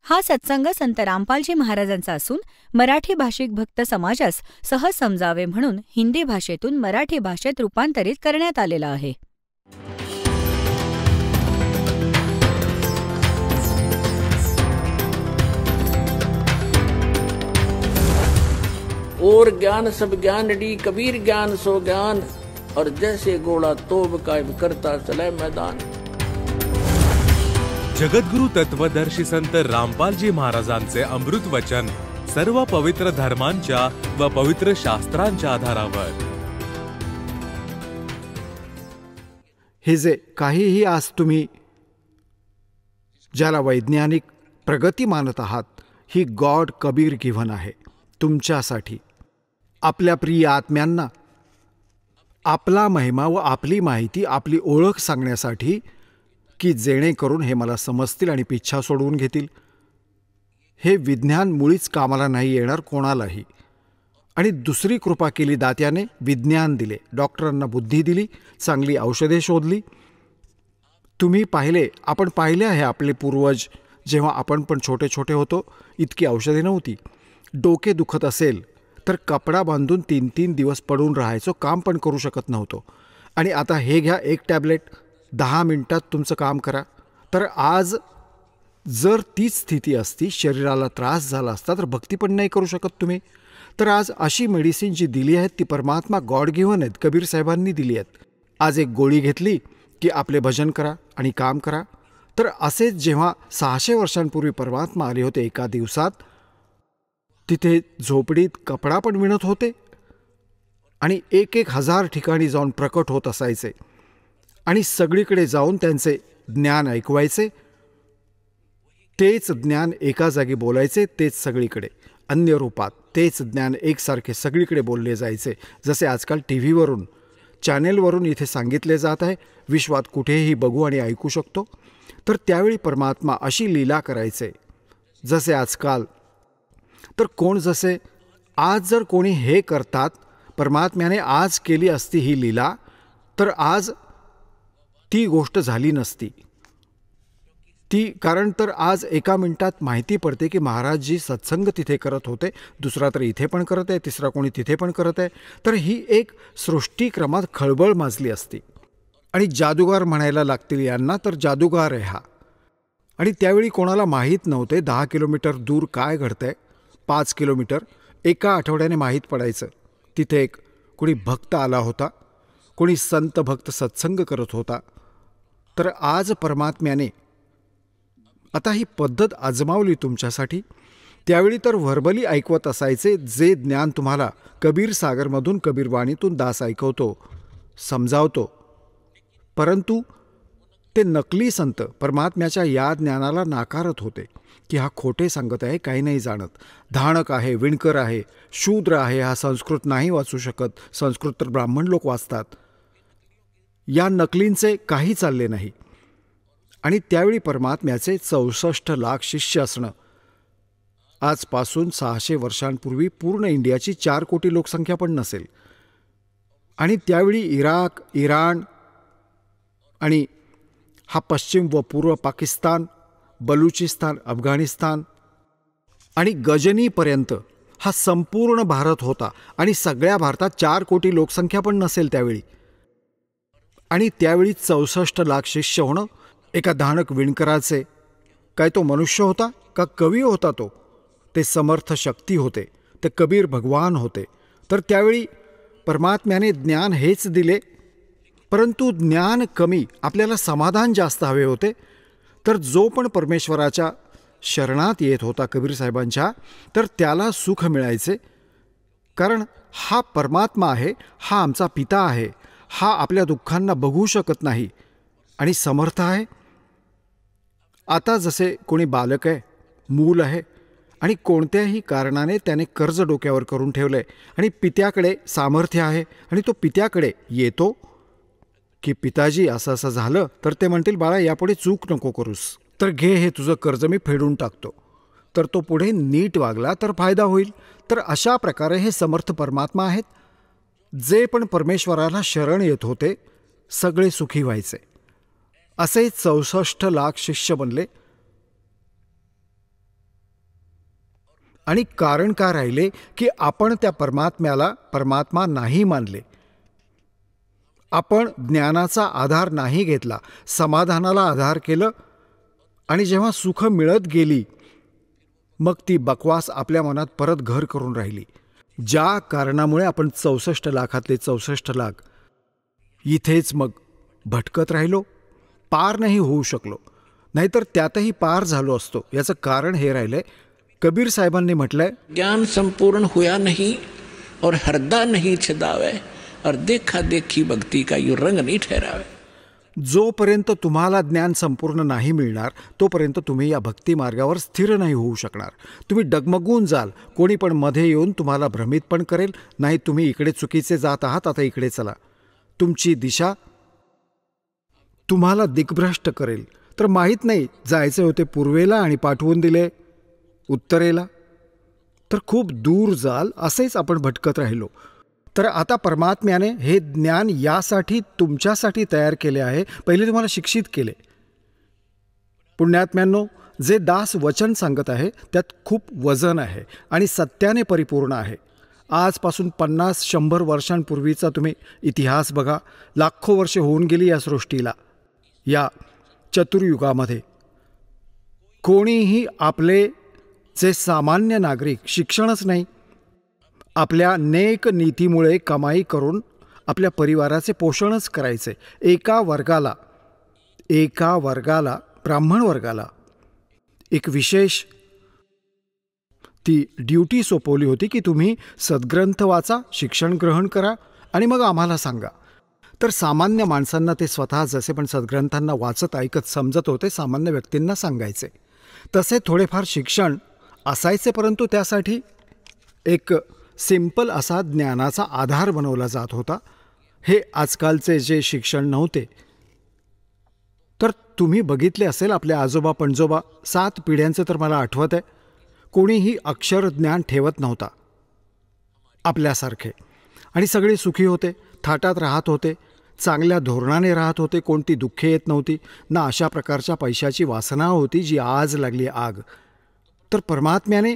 हा सत्संग संत रामपालजी महाराजांचा असून मराठी भाषिक भक्त समाजास सहज समजावे म्हणून हिंदी भाषेतून मराठी भाषेत रूपांतरित करण्यात आलेला आहे. और ज्ञान सब ज्ञान डी कबीर ज्ञान सो ज्ञान और जैसे घोड़ा तोब कायम करता चले मैदान. जगद्गुरु तत्वदर्शी संत रामपालजी महाराजांचे अमृत वचन सर्व पवित्र धर्मांच्या व पवित्र शास्त्रांच्या आधारावर. हे जे काहीही आज तुम्ही ज्याला वैज्ञानिक प्रगती मानत आहात, ही गॉड कबीर गिव्हन आहे तुमच्यासाठी, आपल्या प्रिय आत्म्यांना आपला महिमा व आपली माहिती, आपली ओळख सांगण्यासाठी, की जेणेकरून हे मला समजतील आणि पिच्छा सोडवून घेतील. हे विज्ञान मुळीच कामाला नाही येणार कोणालाही. आणि दुसरी कृपा केली दात्याने, विज्ञान दिले, डॉक्टरांना बुद्धी दिली, चांगली औषधे शोधली. तुम्ही पाहिले, आपण पाहिले आहे आपले पूर्वज, जेव्हा आपण पण छोटे छोटे होतो इतकी औषधे नव्हती. डोके दुखत असेल तर कपडा बांधून 3-3 दिवस पडून राहायचो, काम पण करू शकत नव्हतो. आणि आता हे घ्या, एक टॅबलेट, 10 मिनिटात तुमचं काम करा. तर आज जर तीच स्थिती असती, शरीराला त्रास झाला असता, तर भक्ती पण नाही करू शकत तुम्ही. तर आज अशी मेडिसिन जी दिली आहेत ती परमात्मा गॉड गिव्हन आहेत, कबीर साहेबांनी दिली आहेत. आज एक गोळी घेतली की आपले भजन करा आणि काम करा. तर असेच जेव्हा 600 वर्षांपूर्वी परमात्मा आले होते एका दिवसात, तिथे झोपडीत कपडा पण विणत होते आणि 1,000 ठिकाणी जाऊन प्रकट होत असायचे आणि सगळीकडे जाऊन त्यांचे ज्ञान ऐकवायचे. तेच ज्ञान एका जागी बोलायचे, तेच सगळीकडे अन्य रूपात तेच ज्ञान एकसारखे सगळीकडे बोलले जायचे. जसे आजकाल TV वरून, चॅनेलवरून इथे सांगितले जात आहे, विश्वात कुठेही बघू आणि ऐकू शकतो. तर त्यावेळी परमात्मा अशी लीला करायचे जसे आजकाल. तर कोण जसे आज जर कोणी हे करतात, परमात्म्याने आज केली असती ही लीला, तर आज ती गोष्ट झाली नसती. कारण तर आज एका मिनिटात माहिती पडते की महाराजजी सत्संग तिथे करत होते, दुसरा तर इथे पण करत आहे, तिसरा कोणी तिथे पण करत आहे. तर ही एक सृष्टीक्रमात खळबळ माजली असती. आणि जादूगार म्हणायला लागतील यांना, तर जादूगार आहे हा. आणि त्यावेळी कोणाला माहीत नव्हते 10 किलोमीटर दूर काय घडतंय. 5 किलोमीटर एका आठवड्याने माहीत पडायचं. तिथे एक कोणी भक्त आला होता, कोणी संत भक्त सत्संग करत होता. तर आज परमात्म्याने आता ही पद्धत आजमावली तुमच्यासाठी. त्यावेळी तर व्हर्बली ऐकवत असायचे, जे ज्ञान तुम्हाला कबीर सागरमधून, कबीरवाणीतून दास ऐकवतो, समजावतो. परंतु ते नकली संत परमात्म्याच्या या ज्ञानाला नाकारत होते की हा खोटे सांगत आहे, काही नाही जाणत, धाणक आहे, विणकर आहे, शूद्र आहे, हा संस्कृत नाही वाचू शकत, संस्कृत तर ब्राह्मण लोक वाचतात. या नकलींचे काही चालले नाही. आणि त्यावेळी परमात्म्याचे 64 लाख शिष्य असणं, आजपासून 600 वर्षांपूर्वी पूर्ण इंडियाची 4 कोटी लोकसंख्या पण नसेल. आणि त्यावेळी इराक, इराण आणि हा पश्चिम व पूर्व पाकिस्तान, बलुचिस्तान, अफगाणिस्तान आणि गजनीपर्यंत हा संपूर्ण भारत होता. आणि सगळ्या भारतात 4 कोटी लोकसंख्या पण नसेल त्यावेळी. आणि त्यावेळी 64 लाख शिष्य होणं एका धाणक विणकराचे, काय तो मनुष्य होता का कवी होता तो? ते समर्थ शक्ती होते, ते कबीर भगवान होते. तर त्यावेळी परमात्म्याने ज्ञान हेच दिले, परंतु ज्ञान कमी, आपल्याला समाधान जास्त हवे होते. तर जो पण परमेश्वराच्या शरणात येत होता कबीर साहेबांच्या, तर त्याला सुख मिळायचे. कारण हा परमात्मा आहे, हा आमचा पिता आहे, हा आपल्या दुःखांना बघू शकत नाही आणि समर्थ आहे. आता जसे कोणी बालक आहे, मूल आहे आणि कोणत्याही कारणाने त्याने कर्ज डोक्यावर करून ठेवलं आहे आणि पित्याकडे सामर्थ्य आहे आणि तो पित्याकडे येतो की पिताजी असं असं झालं, तर ते म्हणतील बाळा यापुढे चूक नको करूस, तर घे हे तुझं कर्ज मी फेडून टाकतो. तर तो पुढे नीट वागला तर फायदा होईल. तर अशा प्रकारे हे समर्थ परमात्मा आहेत. जे पण परमेश्वराला शरण येत होते सगळे सुखी व्हायचे. असे 64 लाख शिष्य बनले. आणि कारण का राहिले की आपण त्या परमात्म्याला परमात्मा नाही मानले. आपण ज्ञानाचा आधार नाही घेतला, समाधानाला आधार केलं, आणि जेव्हा सुख मिळत गेली मग ती बकवास आपल्या मनात परत घर करून राहिली. ज्या कारणामुळे आपण 64 लाखातले 64 लाख इथेच मग भटकत राहिलो, पार नाही होऊ शकलो, नाहीतर त्यातही पार झालो असतो. याचं कारण हे राहिलंय, कबीर साहेबांनी म्हटलंय, ज्ञान संपूर्ण हुआ नहीं और हरदा नहीं छदावे और देखा देखी भक्ति का यू रंग नहीं ठहरावे. जोपर्यंत तुम्हाला ज्ञान संपूर्ण नाही मिळणार तोपर्यंत तुम्ही या भक्ती मार्गावर स्थिर नाही होऊ शकणार. तुम्ही डगमगून जाल, कोणी पण मध्ये येऊन तुम्हाला भ्रमित पण करेल, नाही तुम्ही इकडे चुकीचे जात आहात, आता इकडे चला. तुमची दिशा तुम्हाला दिग्भ्रष्ट करेल. तर माहीत नाही जायचे होते पूर्वेला आणि पाठवून दिले उत्तरेला, तर खूप दूर जाल, असेच आपण भटकत राहिलो. तर आता परमात्म्याने हे ज्ञान यासाठी तुमच्यासाठी तयार केले आहे. पहिले तुम्हाला शिक्षित केले. पुण्यात्म्यांनो, जे दास वचन सांगत आहे त्यात खूप वजन आहे आणि सत्याने परिपूर्ण आहे. आजपासून 50-100 वर्षांपूर्वीचा तुम्ही इतिहास बघा. लाखो वर्षे होऊन गेली या सृष्टीला. या चतुर्युगामध्ये कोणीही आपले जे सामान्य नागरिक शिक्षणच नाही, आपल्या नेक नीतीमुळे कमाई करून आपल्या परिवाराचे पोषणच करायचे. एका वर्गाला ब्राह्मण वर्गाला एक विशेष ती ड्युटी सोपवली होती की तुम्ही सद्ग्रंथ वाचा, शिक्षण ग्रहण करा आणि मग आम्हाला सांगा. तर सामान्य माणसांना ते स्वतः जसे पण सद्ग्रंथांना वाचत ऐकत समजत होते, सामान्य व्यक्तींना सांगायचे. तसे थोडेफार शिक्षण असायचे, परंतु त्यासाठी एक सिंपल असा ज्ञानाचा आधार बनवला जात होता. हे आजकालचे जे शिक्षण नव्हते. तर तुम्ही बघितले असेल आपल्या आजोबा पणजोबा 7 पिढ्यांचं तर मला आठवत आहे, कोणीही अक्षर ज्ञान ठेवत नव्हता आपल्यासारखे, आणि सगळे सुखी होते, थाटात राहत होते, चांगल्या धोरणाने राहत होते, कोणती दुःखे येत नव्हती, ना अशा प्रकारच्या पैशाची वासना होती जी आज लागली आग. तर परमात्म्याने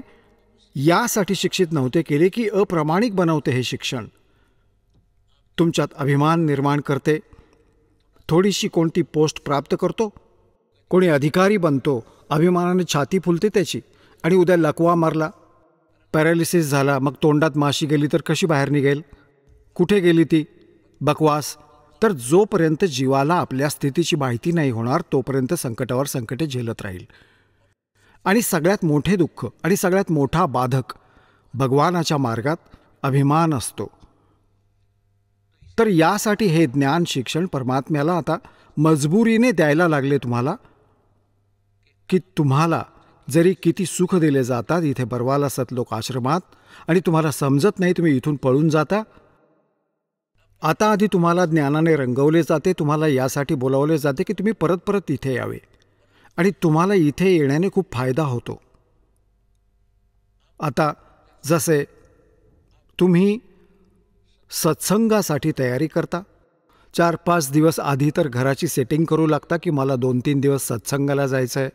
यासाठी शिक्षित नव्हते केले की अप्रामाणिक बनवते हे शिक्षण, तुमच्यात अभिमान निर्माण करते. थोडीशी कोणती पोस्ट प्राप्त करतो, कोणी अधिकारी बनतो, अभिमानाने छाती फुलते त्याची, आणि उद्या लकवा मारला, पॅरालिसिस झाला, मग तोंडात माशी गेली तर कशी बाहेर निघेल, कुठे गेली ती बकवास. तर जोपर्यंत जीवाला आपल्या स्थितीची माहिती नाही होणार तोपर्यंत संकटावर संकटे झेलत राहील. आणि सगळ्यात मोठे दुःख आणि सगळ्यात मोठा बाधक भगवानाच्या मार्गात अभिमान असतो. तर यासाठी हे ज्ञान शिक्षण परमात्म्याला आता मजबुरीने द्यायला लागले तुम्हाला, की तुम्हाला जरी किती सुख दिले जातात इथे बरवाला सतलोक आश्रमात, आणि तुम्हाला समजत नाही, तुम्ही इथून पळून जाता. आता आधी तुम्हाला ज्ञानाने रंगवले जाते, तुम्हाला यासाठी बोलावले जाते की तुम्ही परत परत इथे यावे, आणि तुम्हाला इथे येण्याने खूप फायदा होतो. आता जसे तुम्ही सत्संगासाठी तयारी करता, 4-5 दिवस आधी तर घराची सेटिंग करू लागता की मला 2-3 दिवस सत्संगाला जायचं आहे.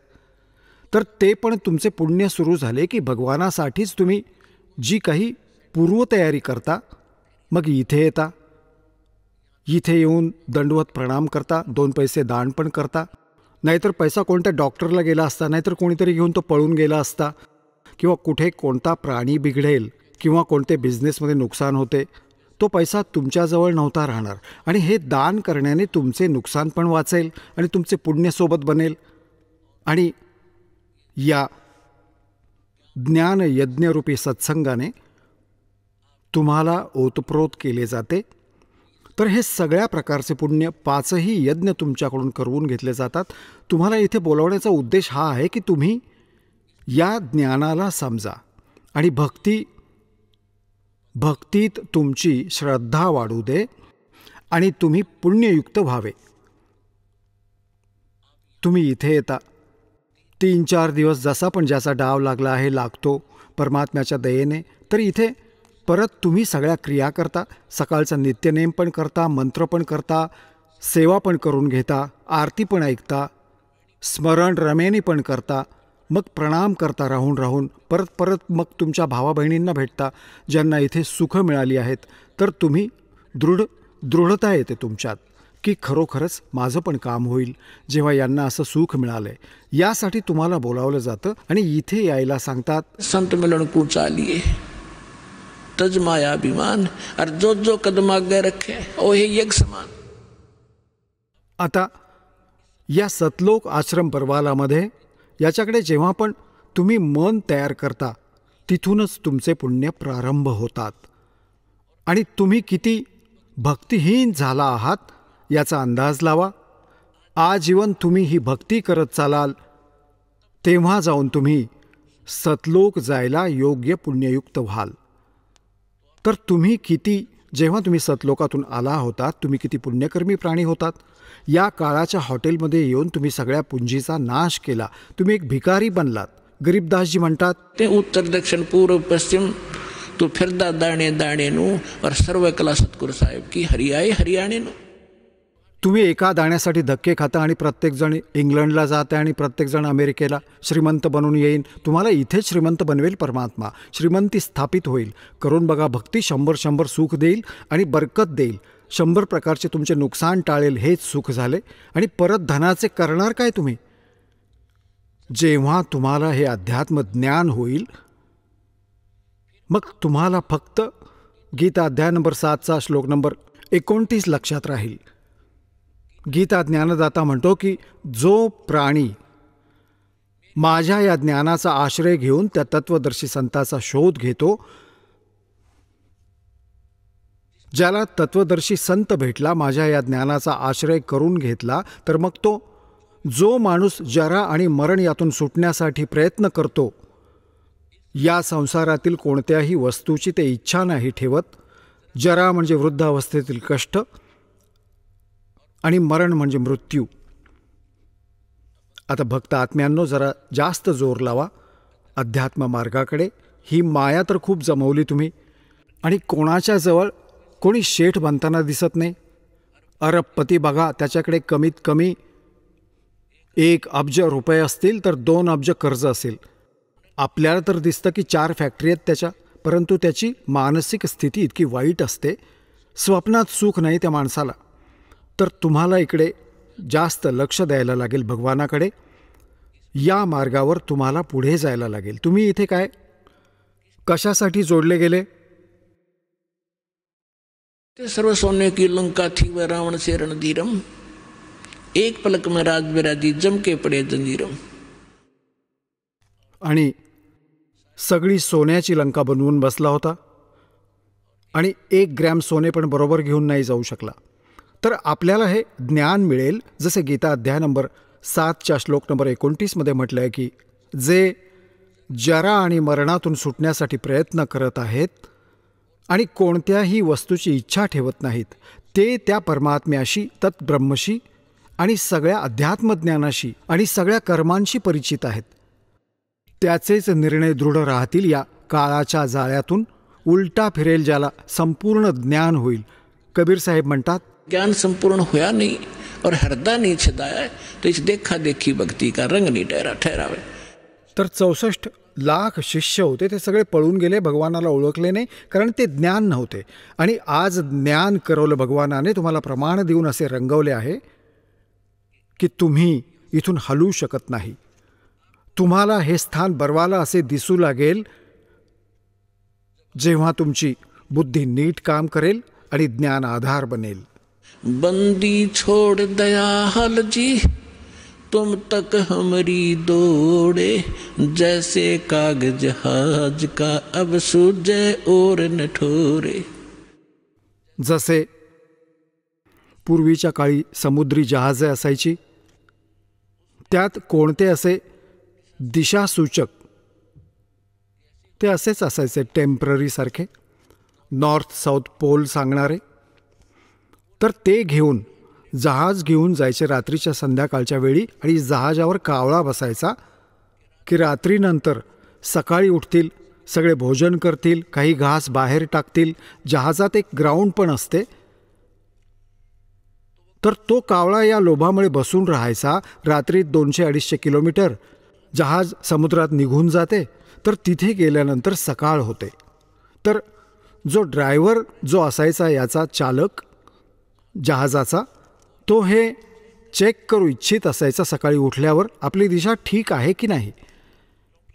तर ते पण तुमचे पुण्य सुरू झाले की भगवानासाठीच तुम्ही जी काही पूर्वतयारी करता, मग इथे येता, इथे येऊन दंडवत प्रणाम करता, 2 पैसे दान पण करता. नाहीतर पैसा कोणत्या डॉक्टरला गेला असता, नाहीतर कोणीतरी घेऊन तो पळून गेला असता, किंवा कुठे कोणता प्राणी बिघडेल किंवा कोणते बिझनेसमध्ये नुकसान होते, तो पैसा तुमच्याजवळ नव्हता राहणार. आणि हे दान करण्याने तुमचे नुकसान पण वाचेल आणि तुमचे पुण्यसोबत बनेल. आणि या ज्ञान यज्ञरूपी सत्संगाने तुम्हाला ओतप्रोत केले जाते. तर हे सगळ्या प्रकारचे पुण्य 5ही यज्ञ तुमच्याकडून करवून घेतले जातात. तुम्हाला इथे बोलावण्याचा उद्देश हा आहे की तुम्ही या ज्ञानाला समजा आणि भक्तीत तुमची श्रद्धा वाढू दे आणि तुम्ही पुण्ययुक्त व्हावे. तुम्ही इथे येता, 3-4 दिवस जसा पण ज्याचा डाव लागला आहे लागतो परमात्म्याच्या दयेने. तर इथे परत तुम्ही सगळ्या क्रिया करता, सकाळचा नित्यनेम पण करता, मंत्र पण करता, सेवा पण करून घेता, आरती पण ऐकता, स्मरण रमेनी पण करता, मग प्रणाम करता राहून राहून परत परत मग तुमच्या भावा बहिणींना भेटता ज्यांना इथे सुख मिळाली आहेत, तर तुम्ही दृढता येते तुमच्यात की खरोखरच माझं पण काम होईल जेव्हा यांना असं सुख मिळालं आहे. यासाठी तुम्हाला बोलावलं जातं आणि इथे यायला सांगतात. संत मिलन को चालिए तज माया अभिमान और जो जो कदम आगे रखे ओ हे एक समान. आता या सतलोक आश्रम परवालामध्ये याच्याकडे जेव्हा पण तुम्ही मन तयार करता तिथूनच तुमचे पुण्य प्रारंभ होतात आणि तुम्ही किती भक्तिहीन झाला आहात याचा अंदाज लावा. आजीवन तुम्ही ही भक्ती करत चालाल तेव्हा जाऊन तुम्ही सतलोक जायला योग्य पुण्ययुक्त व्हाल. तर तुम्ही जेव्हा तुम्ही सतलोकातून आला होतात तुम्ही किती पुण्यकर्मी प्राणी होतात. या काळाच्या हॉटेलमध्ये येऊन तुम्ही सगळ्या पुंजीचा नाश केला. तुम्ही एक भिकारी बनलात. गरीबदासजी म्हणतात, ते उत्तर दक्षिण पूर्व पश्चिम तू फिरदा दाणे दाणे नु और सर्व कला सतगुरु साहेब की हरियाई हरियाणे नु. तुम्ही एका दाण्यासाठी धक्के खाता आणि प्रत्येकजण इंग्लंडला जाते आणि प्रत्येकजण अमेरिकेला श्रीमंत बनून येईन. तुम्हाला इथेच श्रीमंत बनवेल परमात्मा. श्रीमंती स्थापित होईल. करून बघा भक्ती 100 सुख देईल आणि बरकत देईल. 100 प्रकारचे तुमचे नुकसान टाळेल. हेच सुख झाले. आणि परत धनाचे करणार काय तुम्ही? जेव्हा तुम्हाला हे अध्यात्म ज्ञान होईल मग तुम्हाला फक्त गीता अध्याय नंबर 7चा श्लोक नंबर 29 लक्षात राहील. गीता ज्ञानदाता म्हणतो की जो प्राणी माझ्या या ज्ञानाचा आश्रय घेऊन त्या तत्वदर्शी संताचा शोध घेतो, ज्याला तत्वदर्शी संत भेटला, माझ्या या ज्ञानाचा आश्रय करून घेतला, तर मग तो जो माणूस जरा आणि मरण यातून सुटण्यासाठी प्रयत्न करतो, या संसारातील कोणत्याही वस्तूची ते इच्छा नाही ठेवत. जरा म्हणजे वृद्ध अवस्थेतील कष्ट आणि मरण म्हणजे मृत्यू. आता भक्त आत्म्यांनो जरा जास्त जोर लावा अध्यात्म मार्गाकडे. ही माया तर खूप जमवली तुम्ही आणि कोणाच्या जवळ कोणी शेठ बनताना दिसत नाही. अरबपती बघा, त्याच्याकडे कमीत कमी 1 अब्ज रुपये असतील तर 2 अब्ज कर्ज असेल. आपल्याला तर दिसतं की 4 फॅक्टरी आहेत त्याच्या, परंतु त्याची मानसिक स्थिती इतकी वाईट असते. स्वप्नात सुख नाही त्या माणसाला. तर तुम्हाला इकडे जास्त लक्ष द्यायला लागेल भगवानाकडे. या मार्गावर तुम्हाला पुढे जायला लागेल. तुम्ही इथे काय कशासाठी जोडले गेले? ते सर्व सोने की लंका थी व रावण से रणधीरम, एक पलक में राज विराजी जम के पडे जंजीरम. आणि सगळी सोन्याची लंका बनवून बसला होता आणि 1 ग्रॅम सोने पण बरोबर घेऊन नाही जाऊ शकला. तर आपल्याला हे ज्ञान मिळेल जसे गीता अध्याय नंबर 7च्या श्लोक नंबर 29 मध्ये म्हटलं आहे की जे जरा आणि मरणातून सुटण्यासाठी प्रयत्न करत आहेत आणि कोणत्याही वस्तूची इच्छा ठेवत नाहीत, ते त्या परमात्म्याशी, तत्ब्रह्मशी आणि सगळ्या अध्यात्मज्ञानाशी आणि सगळ्या कर्मांशी परिचित आहेत. त्याचेच निर्णय दृढ राहतील. या काळाच्या जाळ्यातून उलटा फिरेल ज्याला संपूर्ण ज्ञान होईल. कबीर साहेब म्हणतात, ज्ञान संपूर्ण हुआ नहीं और हृदय नहीं छदाया तो इस देखा देखी भक्ति का रंग नहीं ठहरावे. तर 64 लाख शिष्य होते, ते सगळे पळून गेले, भगवानाला ओळखले नाही कारण ते ज्ञान नव्हते. आणि आज ज्ञान करवलं भगवानाने, तुम्हाला प्रमाण देऊन असे रंगवले आहे की तुम्ही इथून हलू शकत नाही. तुम्हाला हे स्थान बरवाला असे दिसू लागेल जेव्हा तुमची बुद्धी नीट काम करेल आणि ज्ञान आधार बनेल. बंदी छोड़ दयाल जी तुम तक हमारी दौड़े, जैसे कागज जहाज का अब सूझे और न ठोरे. जसे पूर्वीच्या काळी समुद्री जहाजे असायची, त्यात कोणते असे दिशासूचक ते असेच असायचे, टेम्पररी सारखे, नॉर्थ साऊथ पोल सांगणारे. तर ते घेऊन जहाज घेऊन जायचे रात्रीच्या संध्याकाळच्या वेळी आणि जहाजावर कावळा बसायचा की रात्रीनंतर सकाळी उठतील, सगळे भोजन करतील, काही घास बाहेर टाकतील. जहाजात एक ग्राउंड पण असते. तर तो कावळा या लोभामुळे बसून राहायचा. रात्री 200-250 किलोमीटर जहाज समुद्रात निघून जाते, तर तिथे गेल्यानंतर सकाळ होते. तर जो ड्रायव्हर जो असायचा याचा चालक जहाजाचा, तो हे चेक करू इच्छित असायचा सकाळी उठल्यावर आपली दिशा ठीक आहे की नाही.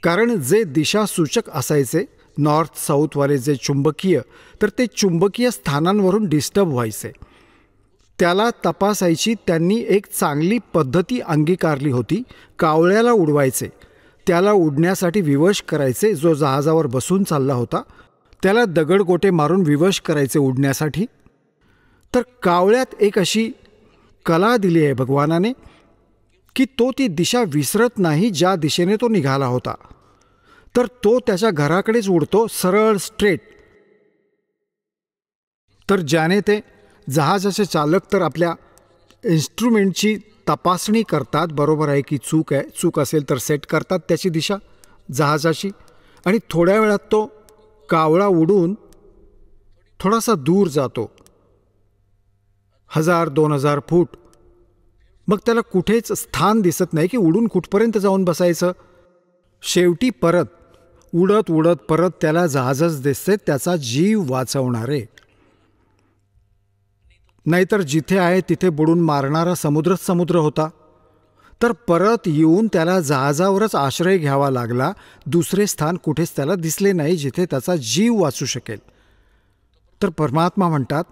कारण जे दिशासूचक असायचे नॉर्थ साऊथवाले जे चुंबकीय, तर ते चुंबकीय स्थानांवरून डिस्टर्ब व्हायचे. त्याला तपासायची त्यांनी एक चांगली पद्धती अंगीकारली होती. कावळ्याला उडवायचे, त्याला उडण्यासाठी विवश करायचे. जो जहाजावर बसून चालला होता त्याला दगडगोटे मारून विवश करायचे उडण्यासाठी. तर कावळ्यात एक अशी कला दिली आहे भगवानाने की तो ती दिशा विसरत नाही ज्या दिशेने तो निघाला होता. तर तो त्याच्या घराकडेच उडतो, सरळ स्ट्रेट. तर ज्याने ते जहाजाचे चालक तर आपल्या इन्स्ट्रुमेंटची तपासणी करतात, बरोबर आहे की चूक आहे, चूक असेल तर सेट करतात त्याची दिशा जहाजाची. आणि थोड्या वेळात तो कावळा उडून थोडासा दूर जातो, 1000-2000 फूट. मग त्याला कुठेच स्थान दिसत नाही की उडून कुठपर्यंत जाऊन बसायचं. शेवटी परत उडत उडत परत त्याला जहाजच दिसते, त्याचा जीव वाचवणारे. नाहीतर जिथे आहे तिथे बुडून मारणारा समुद्रच समुद्र होता. तर परत येऊन त्याला जहाजावरच आश्रय घ्यावा लागला. दुसरे स्थान कुठेच त्याला दिसले नाही जिथे त्याचा जीव वाचू शकेल. तर परमात्मा म्हणतात,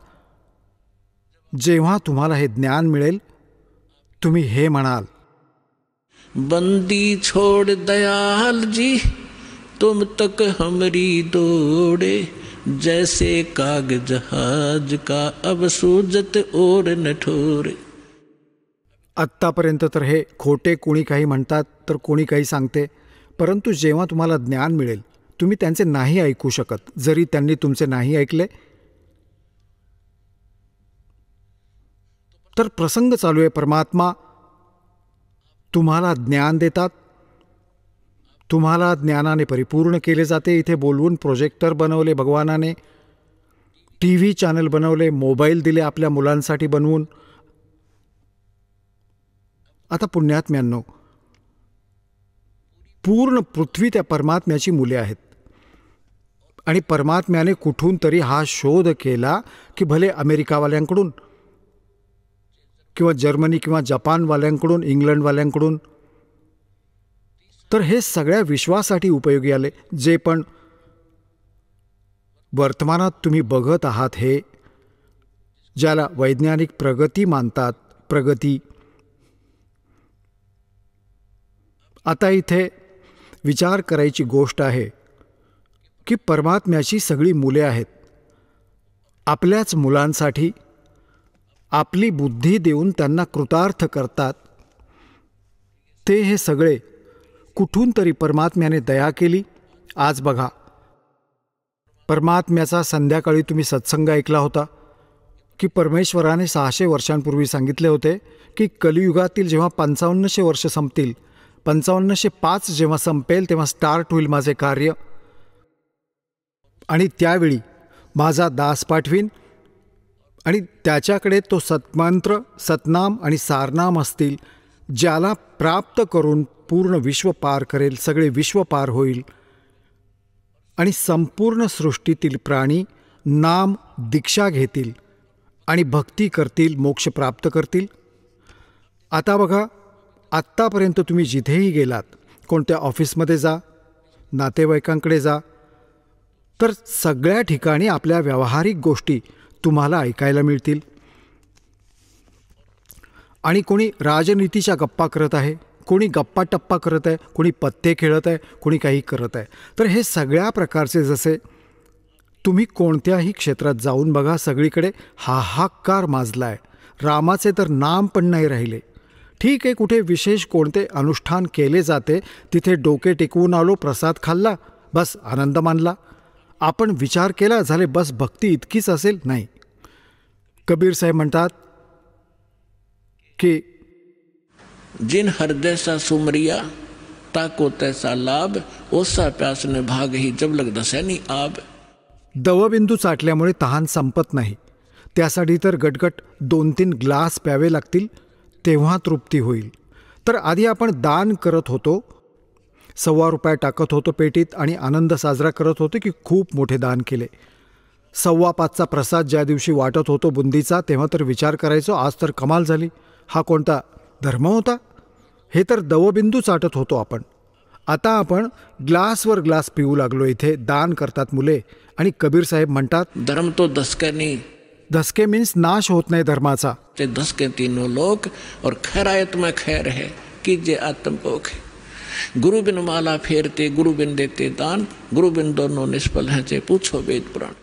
जेव्हा तुम्हाला हे ज्ञान मिळेल तुम्ही हे म्हणाल, बंदी छोड़ दयाल जी तुम तक हमरी दौड़े, जैसे काग जहाज का अब सूजत और न ठोरे. आत्तापर्यंत तर हे खोटे कोणी काही म्हणतात तर कोणी काही सांगते, परंतु जेव्हा तुम्हाला ज्ञान मिळेल तुम्ही त्यांचे नाही ऐकू शकत, जरी त्यांनी तुमचे नाही ऐकले. तर प्रसंग चालू आहे. परमात्मा तुम्हाला ज्ञान देतात, तुम्हाला ज्ञानाने परिपूर्ण केले जाते. इथे बोलवून प्रोजेक्टर बनवले भगवानाने, TV चॅनल बनवले, मोबाईल दिले आपल्या मुलांसाठी बनवून. आता पुण्यात्म्यांनो, पूर्ण पृथ्वी त्या परमात्म्याची मुले आहेत. आणि परमात्म्याने कुठून तरी हा शोध केला की भले अमेरिकावाल्यांकडून किंवा जर्मनी किंवा जपानवाल्यांकडून, इंग्लंडवाल्यांकडून, तर हे सगळ्या विश्वासाठी उपयोगी आले. जे पण वर्तमानात तुम्ही बघत आहात, हे ज्याला वैज्ञानिक प्रगती मानतात, प्रगती. आता इथे विचार करायची गोष्ट आहे की परमात्म्याची सगळी मुले आहेत. आपल्याच मुलांसाठी आपली बुद्धी देऊन त्यांना कृतार्थ करतात. ते हे सगळे कुठून तरी परमात्म्याने दया केली. आज बघा, परमात्म्याचा संध्याकाळी तुम्ही सत्संग ऐकला होता की परमेश्वराने 600 वर्षांपूर्वी सांगितले होते की कलियुगातील जेव्हा 5500 वर्ष संपतील, 5505 जेव्हा संपेल तेव्हा स्टार्ट होईल माझे कार्य. आणि त्यावेळी माझा दास पाठवीन आणि त्याच्याकडे तो सत्मंत्र, सतनाम आणि सारनाम असतील, ज्याला प्राप्त करून पूर्ण विश्व पार करेल, सगळे विश्व पार होईल. आणि संपूर्ण सृष्टीतील प्राणी नाम दीक्षा घेतील आणि भक्ती करतील, मोक्ष प्राप्त करतील. आता बघा, आत्तापर्यंत तुम्ही जिथेही गेलात, कोणत्या ऑफिसमध्ये जा, नातेवाईकांकडे जा, तर सगळ्या ठिकाणी आपल्या व्यावहारिक गोष्टी तुम्हाला ऐकायला मिळतील. आणि कोणी राजनीतीच्या गप्पा करत आहे, कोणी गप्पा टप्पा करत आहे, कोणी पत्ते खेळत आहे, कोणी काही करत आहे. तर हे सगळ्या प्रकारचे, जसे तुम्ही कोणत्याही क्षेत्रात जाऊन बघा, सगळीकडे हाहाकार माजला आहे. रामाचे तर नाम पण नाही राहिले. ठीक आहे, कुठे विशेष कोणते अनुष्ठान केले जाते तिथे डोके टेकवून आलो, प्रसाद खाल्ला, बस आनंद मानला. आपण विचार केला, झाले बस, भक्ती इतकीच असेल, नाही. कबीर साहेब म्हणतात की जिन हृदय सा सुमरिया ताको तैसा लाभ, ओसा प्यास ने भाग ही जब लग दसैनी आब. दवबिंदू चाटल्यामुळे तहान संपत नाही, त्यासाठी तर गटगट 2-3 ग्लास प्यावे लागतील, तेव्हा तृप्ती होईल. तर आधी आपण दान करत होतो, ₹1.25 टाकत होतो पेटीत आणि आनंद साजरा करत होतो की खूप मोठे दान केले. 5:15चा प्रसाद ज्या दिवशी वाटत होतो बुंदीचा, तेव्हा तर विचार करायचो आज तर कमाल झाली, हा कोणता धर्म होता? हे तर दवबिंदू चाटत होतो आपण. आता आपण ग्लासवर ग्लास पिऊ लागलो. इथे दान करतात मुले आणि कबीर साहेब म्हणतात, धर्म तो धसके नहीं, धसके मीन्स नाश होत नाही धर्माचा. ते धसके तीनों लोक और खैरायत में खैर है, कीजिए आत्मभोग है. गुरु बिन माला फेरते, गुरु बिन देते दान, गुरु बिन दोनों निष्फल हैं, जे पूछो वेद पुराण.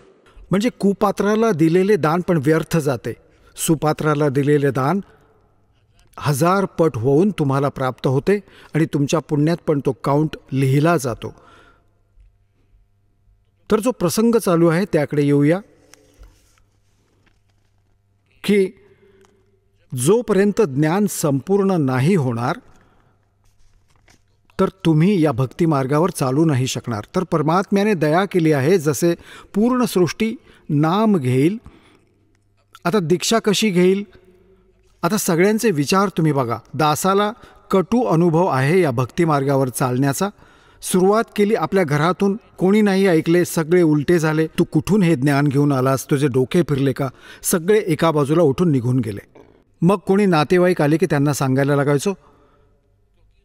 म्हणजे कुपात्राला दिलेले दान पण व्यर्थ जाते, सुपात्राला दिलेले दान 1000 पट होऊन तुम्हाला प्राप्त होते आणि तुमच्या पुण्यात पण तो काउंट लिहिला जातो. तर जो प्रसंग चालू आहे त्याकडे येऊया की जोपर्यंत ज्ञान संपूर्ण नाही होणार तर तुम्ही या भक्ती मार्गावर चालू नाही शकणार. तर परमात्म्याने दया केली आहे, जसे पूर्ण सृष्टी नाम घेईल. आता दीक्षा कशी घेईल? आता सगळ्यांचे विचार तुम्ही बघा. दासाला कटू अनुभव आहे या भक्ती मार्गावर चालण्याचा. सुरुवात केली आपल्या घरातून, कोणी नाही ऐकले, सगळे उलटे झाले. तू कुठून हे ज्ञान घेऊन आलास, तुझे डोके फिरले का? सगळे एका बाजूला उठून निघून गेले. मग कोणी नातेवाईक आले की त्यांना सांगायला लागायचो,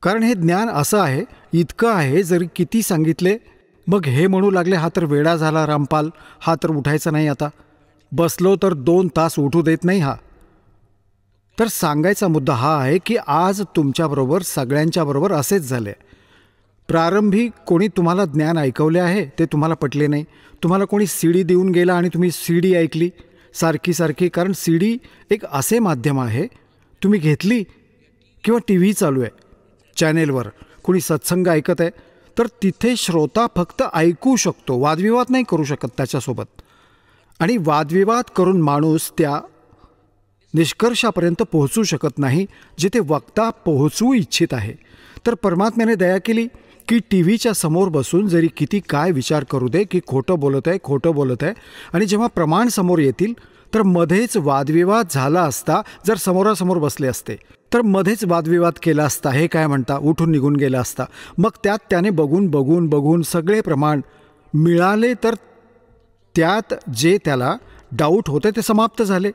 कारण हे ज्ञान असं आहे, इतकं आहे, जरी किती सांगितले. मग हे म्हणू लागले, हा तर वेडा झाला रामपाल, हा तर उठायचा नाही, आता बसलो तर 2 तास उठू देत नाही हा. तर सांगायचा मुद्दा हा आहे की आज तुमच्याबरोबर सगळ्यांच्याबरोबर असेच झाले. प्रारंभी कोणी तुम्हाला ज्ञान ऐकवले आहे, ते तुम्हाला पटले नाही. तुम्हाला कोणी सीडी देऊन गेला आणि तुम्ही सीडी ऐकली सारखी सारखी, कारण सीडी एक असे माध्यम आहे, तुम्ही घेतली किंवा टी व्ही चालू आहे चॅनेलवर, कोणी सत्संग ऐकत आहे, तर तिथे श्रोता फक्त ऐकू शकतो, वादविवाद नाही करू शकत त्याच्यासोबत. आणि वादविवाद करून माणूस त्या निष्कर्षापर्यंत पोहोचू शकत नाही जिथे वक्ता पोहोचू इच्छित आहे. तर परमात्म्याने दया केली की टी व्हीच्या समोर बसून जरी किती काय विचार करू दे की खोटं बोलत आहे, खोटं बोलत आहे, आणि जेव्हा प्रमाण समोर येतील तर मध्येच वादविवाद झाला असता, जर समोरासमोर बसले असते तर मध्येच वादविवाद केला असता, हे काय म्हणता, उठून निघून गेला असता. मग त्यात त्याने बघून सगळे प्रमाण मिळाले, तर त्यात जे त्याला डाऊट होते ते समाप्त झाले.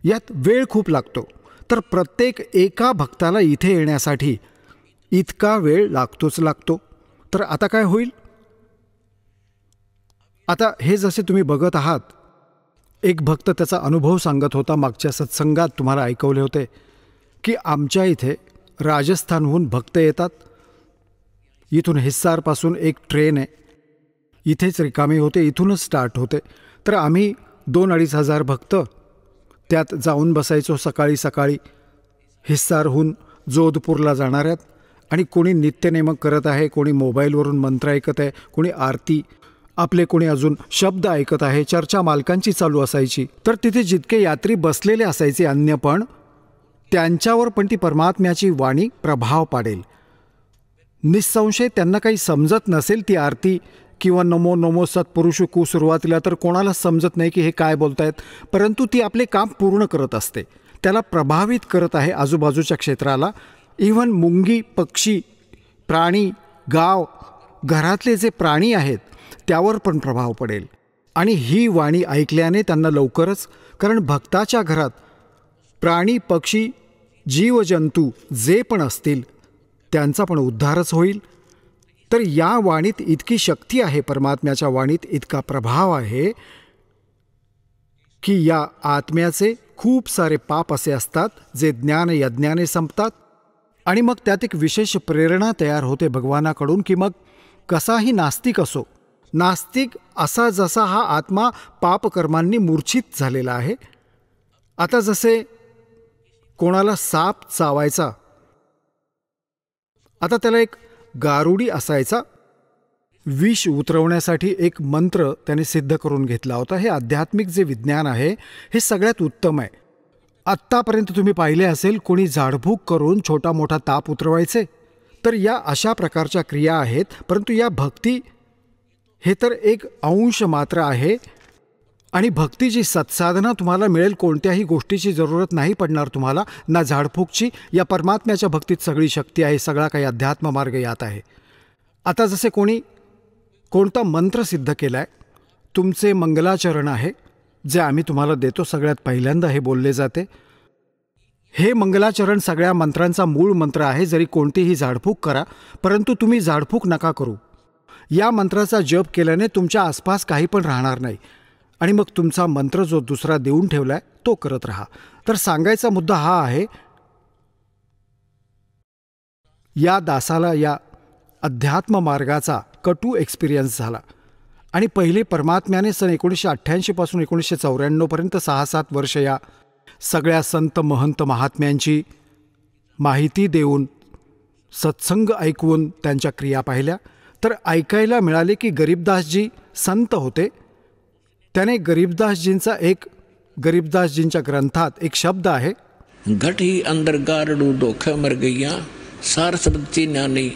यात वेळ खूप लागतो. तर प्रत्येक एका भक्ताला इथे येण्यासाठी इतका वेळ लागतो. तर आता काय होईल? आता हे जसे तुम्ही बघत आहात, एक भक्त त्याचा अनुभव सांगत होता, मागच्या सत्संगात तुम्हाला ऐकवले होते की आमच्या इथे राजस्थानहून भक्त येतात. इथून हिस्सारपासून एक ट्रेन आहे, इथेच रिकामी होते, इथूनच स्टार्ट होते. तर आम्ही 2-2.5 हजार भक्त त्यात जाऊन बसायचो सकाळी सकाळी. हिस्सारहून जोधपूरला जाणाऱ्यात, आणि कोणी नित्यनेमक करत आहे, कोणी मोबाईलवरून मंत्र ऐकत आहे, कोणी आरती, आपले कोणी अजून शब्द ऐकत आहे. चर्चा मालकांची चालू असायची. तर तिथे जितके यात्री बसलेले असायचे अन्य पण, त्यांच्यावर पण ती परमात्म्याची वाणी प्रभाव पाडेल. निसंशय त्यांना काही समजत नसेल ती आरती किंवा नमो नमो सत्पुरुषकू सुरुवातीला तर कोणाला समजत नाही की हे काय बोलतायत, परंतु ती आपले काम पूर्ण करत असते, त्याला प्रभावित करत आहे आजूबाजूच्या क्षेत्राला. इव्हन मुंगी, पक्षी, प्राणी, गाव, घरातले जे प्राणी आहेत त्यावर पण प्रभाव पडेल. आणि ही वाणी ऐकल्याने त्यांना लवकरच, कारण भक्ताच्या घरात प्राणी, पक्षी, जीवजंतू जे पण असतील त्यांचा पण उद्धारच होईल. तर या वाणीत इतकी शक्ती आहे, परमात्म्याच्या वाणीत इतका प्रभाव आहे की या आत्म्याचे खूप सारे पाप असे असतात जे ज्ञान यज्ञाने संपतात. आणि मग त्यात एक विशेष प्रेरणा तयार होते भगवानाकडून की मग कसाही नास्तिक असो, नास्तिक असा जसा हा आत्मा पापकर्मांनी मूर्छित झालेला आहे. आता जसे कोणाला साप चावायचा, आता त्याला एक गारुडी असायचा, विष उतरवण्यासाठी एक मंत्र त्याने सिद्ध करून घेतला होता. हे आध्यात्मिक जे विज्ञान आहे हे सगळ्यात उत्तम आहे. आत्तापर्यंत तुम्ही पाहिले असेल कोणी झाडफूक करून छोटा मोठा ताप उतरवायचे, तर या अशा प्रकारच्या क्रिया आहेत. परंतु या भक्ती हे तर एक अंश मात्र आहे आणि भक्तीची सत्साधना तुम्हाला मिळेल. कोणत्याही गोष्टीची जरूरत नाही पडणार तुम्हाला, ना झाडफूकची. या परमात्म्याच्या भक्तीत सगळी शक्ती आहे, सगळा काही अध्यात्म मार्ग यात आहे. आता जसे कोणता मंत्र सिद्ध केला आहे, तुमचे मंगलाचरण आहे जे आम्ही तुम्हाला देतो. सगळ्यात पहिल्यांदा हे बोलले जाते. हे मंगलाचरण सगळ्या मंत्रांचा मूळ मंत्र आहे. जरी कोणतीही झाडफूक करा, परंतु तुम्ही झाडफूक नका करू. या मंत्राचा जप केल्याने तुमच्या आसपास काही पण राहणार नाही. आणि मग तुमचा मंत्र जो दुसरा देऊन ठेवला आहे तो करत राहा. तर सांगायचा मुद्दा हा आहे, या दासाला या अध्यात्म मार्गाचा कटू एक्सपिरियन्स झाला. आणि पहिले परमात्म्याने सन 1988 पासून 1994 पर्यंत 6-7 वर्ष या सगळ्या संत महंत महात्म्यांची माहिती देऊन, सत्संग ऐकवून त्यांच्या क्रिया पाहिल्या. तर ऐकायला मिळाले की गरीबदासजी संत होते. त्याने गरीबदासजींच्या ग्रंथात एक शब्द आहे, घट ही अंदर गारडू धोखा मर गैया, सार शब्द चिन्हा नहीं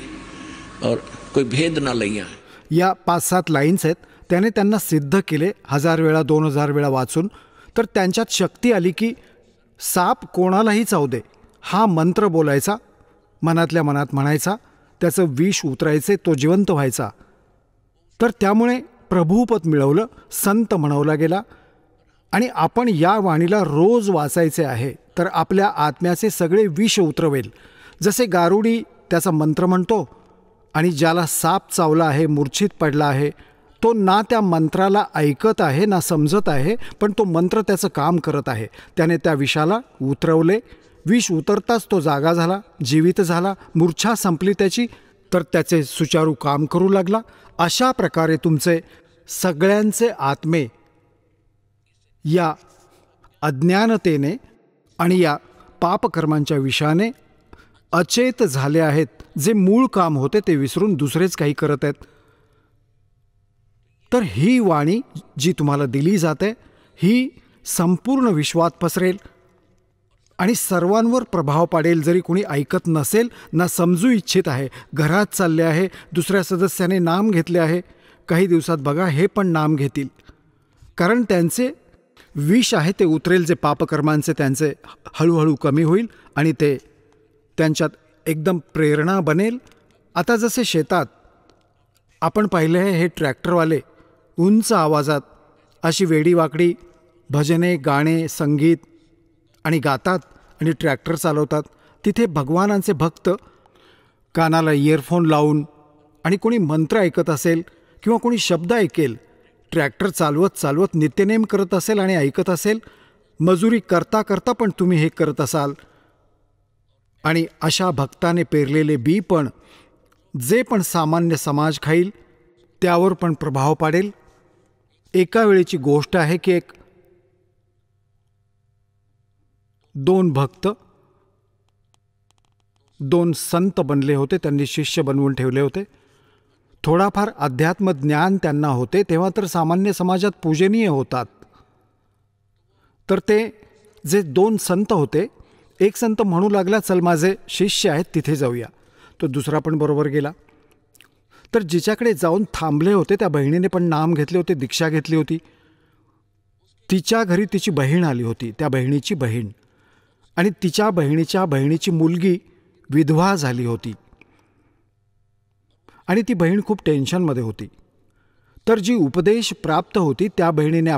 और कोई भेद ना लैया. या 5-7 लाईन्स आहेत. त्याने त्यांना सिद्ध केले 1000 वेळा 2000 वेळा वाचून. तर त्यांच्यात शक्ती आली की साप कोणालाही चावू दे हा मंत्र बोलायचा, मनातल्या मनात म्हणायचा, त्याचं विष उतरायचे, तो जिवंत व्हायचा. तर त्यामुळे प्रभुपद मिळवलं, संत म्हणवला गेला. आणि आपण या वाणीला रोज वाचायचे आहे, तर आपल्या आत्म्याचे सगळे विष उतरवेल. जसे गारुडी त्याचा मंत्र म्हणतो, आणि ज्याला साप चावला आहे, मूर्छित पडला आहे, तो ना त्या मंत्राला ऐकत आहे ना समजत आहे, पण तो मंत्र त्याचं काम करत आहे. त्याने त्या विषाला उतरवले. विष उतरताच तो जागा झाला, जीवित झाला, मूर्छा संपली त्याची, तर त्याचे सुचारू काम करू लागला. अशा प्रकारे तुमचे सगळ्यांचे आत्मे या अज्ञानतेने आणि या पापकर्मांच्या विषाने अचेत झाले आहेत. जे मूळ काम होते ते विसरून दुसरेच काही करत आहेत. तर ही वाणी जी तुम्हाला दिली जाते ही संपूर्ण विश्वात पसरेल आणि सर्वांवर प्रभाव पाडेल. जरी कोणी ऐकत नसेल, ना समजू इच्छित आहे, घरात चालले आहे, दुसऱ्या सदस्याने नाम घेतले आहे, काही दिवसात बघा हे पण नाम घेतील. कारण त्यांचे विष आहे ते उतरेल, जे पापकर्मांचे त्यांचे हळूहळू कमी होईल आणि ते त्यांच्यात एकदम प्रेरणा बनेल. आता जसे शेतात आपण पाहिले आहे, हे ट्रॅक्टरवाले उंच आवाजात अशी वेडीवाकडी भजने, गाणे, संगीत आणि गातात आणि ट्रॅक्टर चालवतात. तिथे भगवानांचे भक्त कानाला इयरफोन लावून, आणि कोणी मंत्र ऐकत असेल किंवा कोणी शब्द ऐकेल, ट्रॅक्टर चालवत चालवत नित्यनेम करत असेल आणि ऐकत असेल, मजुरी करता करता पण तुम्ही हे करत असाल. आणि अशा भक्ताने पेरलेले बी पण जे पण सामान्य समाज खाईल त्यावर पण प्रभाव पाडेल. एका वेळेची गोष्ट आहे की 2 भक्त 2 संत बनले होते. त्यांनी शिष्य बनवून ठेवले होते. थोडाफार अध्यात्म ज्ञान त्यांना होते, तेव्हा तर सामान्य समाजात पूजनीय होतात. तर ते जे 2 संत होते, एक संत म्हणू लागला, चल माझे शिष्य आहेत तिथे जाऊया. तो दुसरा पण बरोबर गेला. तर जिच्याकडे जाऊन थांबले होते त्या बहिणीने पण नाम घेतले होते, दीक्षा घेतली होती. तिच्या घरी तिची बहीण आली होती, त्या बहिणीची बहीण, आणि तिच्या बहिणीची मुलगी विधवा झाली होती. आणि ती बहीण खूप टेन्शनमध्ये होती. तर जी उपदेश प्राप्त होती त्या बहिणीने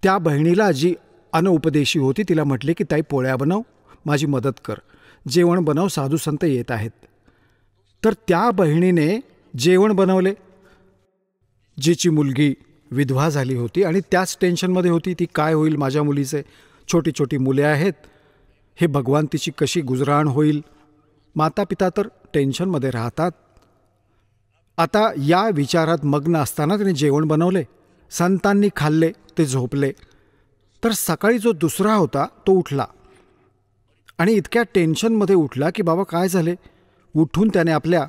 त्या बहिणीला जी अनउपदेशी होती तिला म्हटले की ताई पोळ्या बनव, माझी मदत कर, जेवण बनव, साधू संत येत आहेत. तर त्या बहिणीने जेवण बनवले. जिची मुलगी विधवा झाली होती आणि त्याच टेन्शनमध्ये होती, ती काय होईल माझ्या मुलीचे, छोटी छोटी मुले आहेत, हे भगवान तिची कशी गुजराण होईल. माता पिता तर टेन्शनमध्ये राहतात. आता या विचारात मग्न असताना तिने जेवण बनवले, संतांनी खाल्ले, ते झोपले. तर सकाळी जो दुसरा होता तो उठला आणि इतक्या टेन्शनमध्ये उठला की बाबा काय झाले. उठून त्याने आपल्या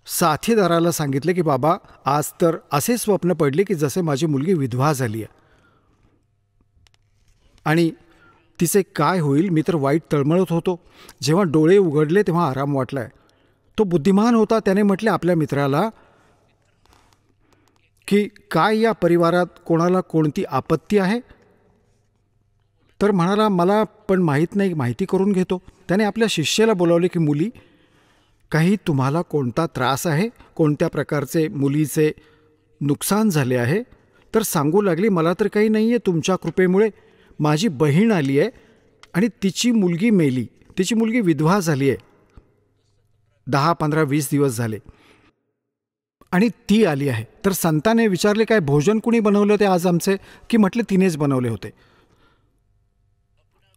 साथीदाराला सांगितले की बाबा आज तर असे स्वप्न पडले की जसे माझी मुलगी विधवा झाली आहे आणि तिचे काय होईल, मी तर वाईट तळमळत होतो. जेव्हा डोळे उघडले तेव्हा आराम वाटलाय. तो बुद्धिमान होता. त्याने म्हटले आपल्या मित्राला की काय या परिवारात कोणाला कोणती आपत्ती आहे. तर म्हणाला, मला पण माहीत नाही, माहिती करून घेतो. त्याने आपल्या शिष्याला बोलावले की मुली, काही तुम्हाला कोणता त्रास आहे, कोणत्या प्रकारचे मुलीचे नुकसान झाले आहे. तर सांगू लागली, मला तर काही नाही आहे, तुमच्या कृपेमुळे माझी बहीण आली आहे आणि तिची मुलगी मेली, तिची मुलगी विधवा झाली आहे, 10, 15, 20 दिवस झाले आणि ती आली आहे. तर संताने विचारले, काय भोजन कुणी बनवलं ते आज आमचे? की म्हटले तिनेच बनवले होते.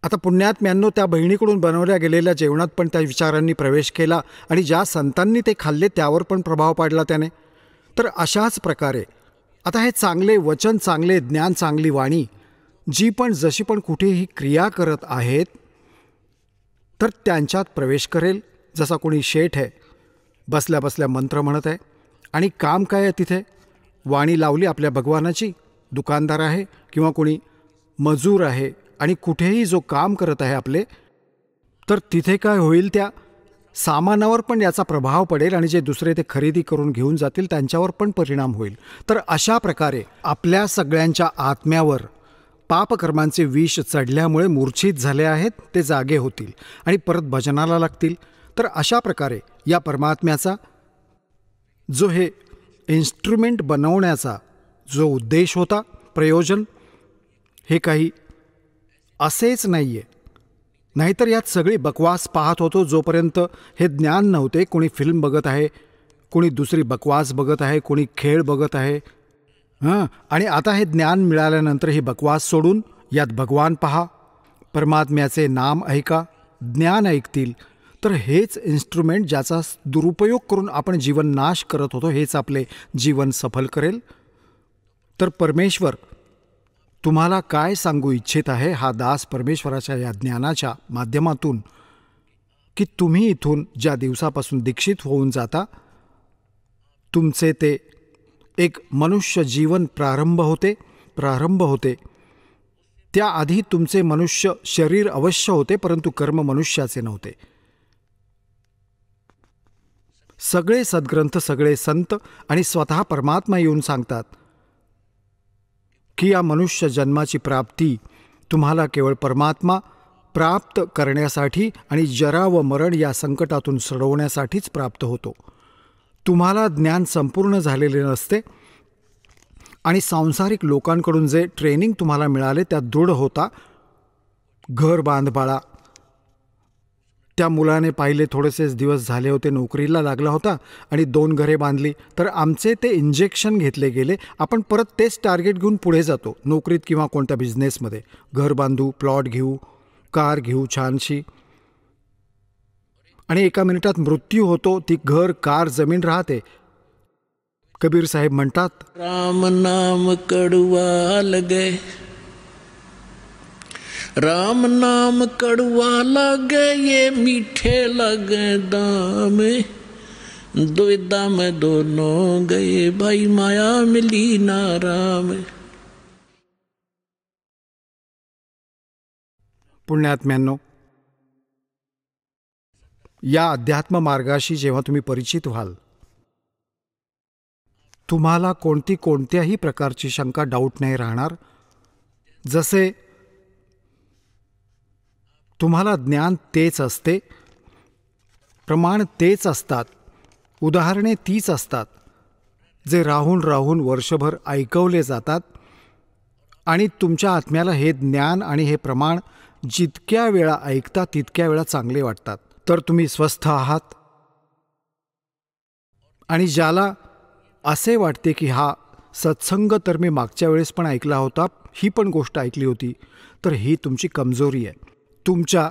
आता पुण्यात्म्यांनो, त्या बहिणीकडून बनवल्या गेलेल्या जेवणात पण त्या विचारांनी प्रवेश केला आणि ज्या संतांनी ते खाल्ले त्यावर पण प्रभाव पाडला त्याने. तर अशाच प्रकारे आता हे चांगले वचन, चांगले ज्ञान, चांगली वाणी जी पण जशी पण कुठेही क्रिया करत आहेत तर त्यांच्यात प्रवेश करेल. जसा कोणी शेठ आहे, बसल्या बसल्या मंत्र म्हणत आहे आणि काम काय आहे तिथे, वाणी लावली आपल्या भगवानाची, दुकानदार आहे किंवा कोणी मजूर आहे आणि कुठेही जो काम करत आहे आपले, तर तिथे काय होईल, त्या सामानावर पण याचा प्रभाव पडेल आणि जे दुसरे ते खरेदी करून घेऊन जातील त्यांच्यावर पण परिणाम होईल. तर अशा प्रकारे आपल्या सगळ्यांच्या आत्म्यावर पापकर्मांचे विष चढल्यामुळे मूर्छित झाले आहेत, ते जागे होतील आणि परत भजनाला लागतील. तर अशा प्रकारे या परमात्म्याचा जो हे इन्स्ट्रुमेंट बनवण्याचा जो उद्देश होता, प्रयोजन, हे काही असेच नाही आहे. नाहीतर यात सगळी बकवास पाहत होतो जोपर्यंत हे ज्ञान नव्हते. कोणी फिल्म बघत आहे, कोणी दुसरी बकवास बघत आहे, कोणी खेळ बघत आहे. आणि आता हे ज्ञान मिळाल्यानंतर ही बकवास सोडून यात भगवान पहा, परमात्म्याचे नाम ऐका, ज्ञान ऐकतील. तर हेच इन्स्ट्रुमेंट ज्याचा दुरुपयोग करून आपण जीवन नाश करत होतो, हेच आपले जीवन सफल करेल. तर परमेश्वर तुम्हाला काय सांगू इच्छित आहे, हा दास परमेश्वराच्या या ज्ञानाच्या माध्यमातून, की तुम्ही इथून ज्या दिवसापासून दीक्षित होऊन जाता, तुमचे ते एक मनुष्य जीवन प्रारंभ होते. त्याआधी तुमचे मनुष्य शरीर अवश्य होते, परंतु कर्म मनुष्याचे नव्हते. सगळे सद्ग्रंथ, सगळे संत आणि स्वतः परमात्मा येऊन सांगतात की या मनुष्य जन्माची प्राप्ती तुम्हाला केवळ परमात्मा प्राप्त करण्यासाठी आणि जरा व मरण या संकटातून सोडवण्यासाठीच प्राप्त होतो. तुम्हाला ज्ञान संपूर्ण झालेले नसते आणि सांसारिक लोकांकडून जे ट्रेनिंग तुम्हाला मिळाले त्यात दृढ होता. घर बांध बाळा, त्या मुलाने पाहिले थोडेसेच दिवस झाले होते, नोकरीला लागला होता आणि 2 घरे बांधली. तर आमचे ते इंजेक्शन घेतले गेले. आपण परत तेच टार्गेट घेऊन पुढे जातो, नोकरीत किंवा कोणत्या बिझनेसमध्ये. घर बांधू, प्लॉट घेऊ, कार घेऊ छानशी, आणि एका मिनिटात मृत्यू होतो. ती घर, कार, जमीन राहते. कबीर साहेब म्हणतात, राम नाम कड़वा लगे, राम नाम कड़वा लगे, ये मीठे लगे दाम, दुविधा में दोनों गए, भाई माया मिली ना राम. पुण्यात्म्यांनो, या अध्यात्म मार्गाशी जेव्हा तुम्ही परिचित व्हाल, तुम्हाला कोणत्याही प्रकारची शंका, डाऊट नाही राहणार. जसे तुम्हाला ज्ञान तेच असते, प्रमाण तेच असतात, उदाहरणे तीच असतात, जे राहून राहून वर्षभर ऐकवले जातात आणि तुमच्या आत्म्याला हे ज्ञान आणि हे प्रमाण जितक्या वेळा ऐकता तितक्या वेळा चांगले वाटतात. तर तुम्ही स्वस्थ आहात. आणि ज्याला असे वाटते की हा सत्संग तर मी मागच्या वेळेस पण ऐकला होता, ही पण गोष्ट ऐकली होती, तर ही तुमची कमजोरी आहे. तुमच्या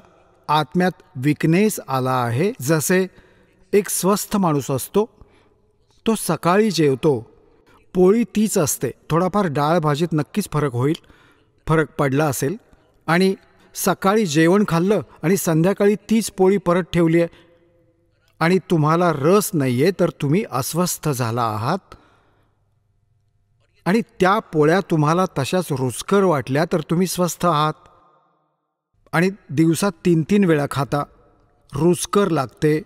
आत्म्यात विकनेस आला आहे. जसे एक स्वस्थ माणूस असतो, तो सकाळी जेवतो, पोळी तीच असते, थोडाफार डाळ भाजीत नक्कीच फरक पडला असेल, आणि सकाळी जेवण खाल्लं आणि संध्याकाळी तीच पोळी परत ठेवली आहे आणि तुम्हाला रस नाही आहे, तर तुम्ही अस्वस्थ झाला आहात. आणि त्या पोळ्या तुम्हाला तशाच रुचकर वाटल्या तर तुम्ही स्वस्थ आहात. आणि दिवसात 3-3 वेळा खाता, रुचकर लागते,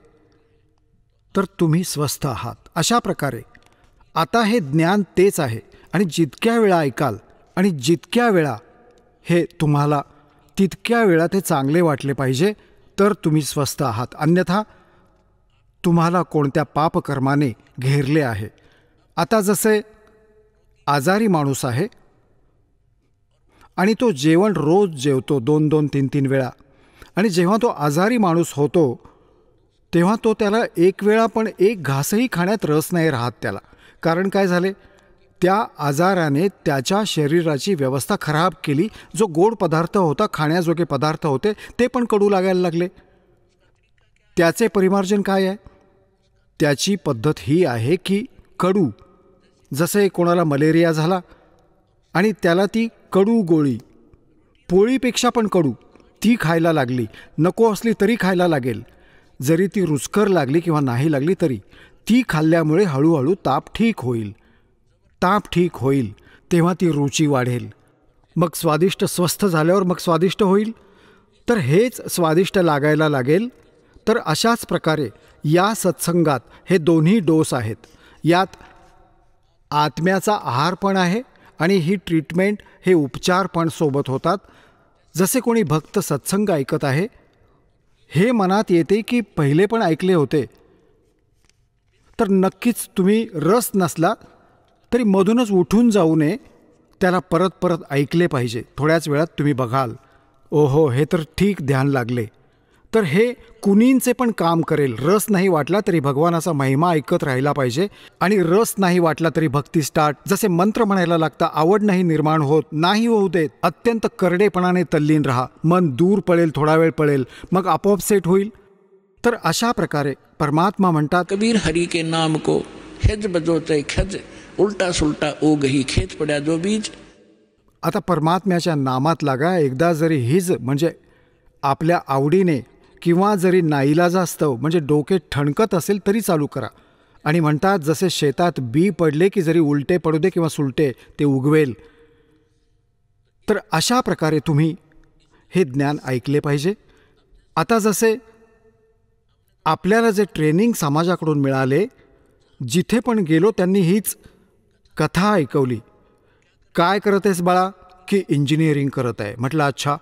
तर तुम्ही स्वस्थ आहात. अशा प्रकारे आता हे ज्ञान तेच आहे. आणि जितक्या वेळा ऐकाल आणि जितक्या वेळा हे तुम्हाला तितक्या वेळा ते चांगले वाटले पाहिजे, तर तुम्ही स्वस्थ आहात. अन्यथा तुम्हाला कोणत्या पापकर्माने घेरले आहे. आता जसे आजारी माणूस आहे आणि तो जेवण रोज जेवतो 2-2, 3-3 वेळा, आणि जेव्हा तो आजारी माणूस होतो तेव्हा तो त्याला एक वेळा पण एक घासही खाण्यात रस नाही राहत त्याला. कारण काय झाले, त्या आजाराने त्याच्या शरीराची व्यवस्था खराब केली. जो गोड पदार्थ होता, खाण्याजोगे पदार्थ होते, ते पण कडू लागायला लागले. त्याचे परिमार्जन काय आहे? त्याची पद्धत ही आहे की कडू, जसे कोणाला मलेरिया झाला आणि त्याला ती कडू गोळी, पोळीपेक्षा पण कडू, ती खायला लागली. नको असली तरी खायला लागेल, जरी ती रुचकर लागली किंवा नाही लागली तरी. ती खाल्ल्यामुळे हळूहळू ताप ठीक होईल. ताप ठीक होईल तेव्हा ती रुची वाढेल. मग स्वादिष्ट स्वस्थ झाल्यावर मग स्वादिष्ट होईल, तर हेच स्वादिष्ट लागायला लागेल. तर अशाच प्रकारे या सत्संगात हे दोन्ही डोस आहेत. यात आत्म्याचा आहार पण आहे आणि ही ट्रीटमेंट, हे उपचार पण सोबत होतात. जसे कोणी भक्त सत्संग ऐकत आहे, हे मनात येते की पहिले पण ऐकले होते, तर नक्कीच तुम्ही रस नसला तरी मधूनच उठून जाऊ नये, त्याला परत परत ऐकले पाहिजे. थोड्याच वेळात तुम्ही बघाल, ओहो हे तर ठीक ध्यान लागले. तर हे कुणींचे पण काम करेल. रस नाही वाटला तरी भगवानाचा महिमा ऐकत राहिला पाहिजे, आणि रस नाही वाटला तरी भक्ती स्टार्ट. जसे मंत्र म्हणायला लागता, आवड नाही निर्माण होत, नाही होऊ देत, अत्यंत करडेपणाने तल्लीन राहा. मन दूर पळेल, थोडा वेळ पळेल, मग आपोआप सेट होईल. तर अशा प्रकारे परमात्मा म्हणतात, कबीर हरि के नाम को हेज बजोते खज, उलटा सुलटा ओ गही खेच पड्या जो बीज. आता परमात्म्याच्या नामात लागा. एकदा जरी हिज म्हणजे आपल्या आवडीने किंवा जरी नाईलाजास्तव म्हणजे डोके ठणकत असेल तरी चालू करा. आणि म्हणतात जसे शेतात बी पडले की जरी उलटे पडू दे किंवा सुलटे, ते उगवेल. तर अशा प्रकारे तुम्ही हे ज्ञान ऐकले पाहिजे. आता जसे आपल्याला जे ट्रेनिंग समाजाकडून मिळाले, जिथे पण गेलो त्यांनी हीच कथा ऐकवली. काय करत आहेस बाळा? की इंजिनिअरिंग करत आहे. म्हटलं अच्छा,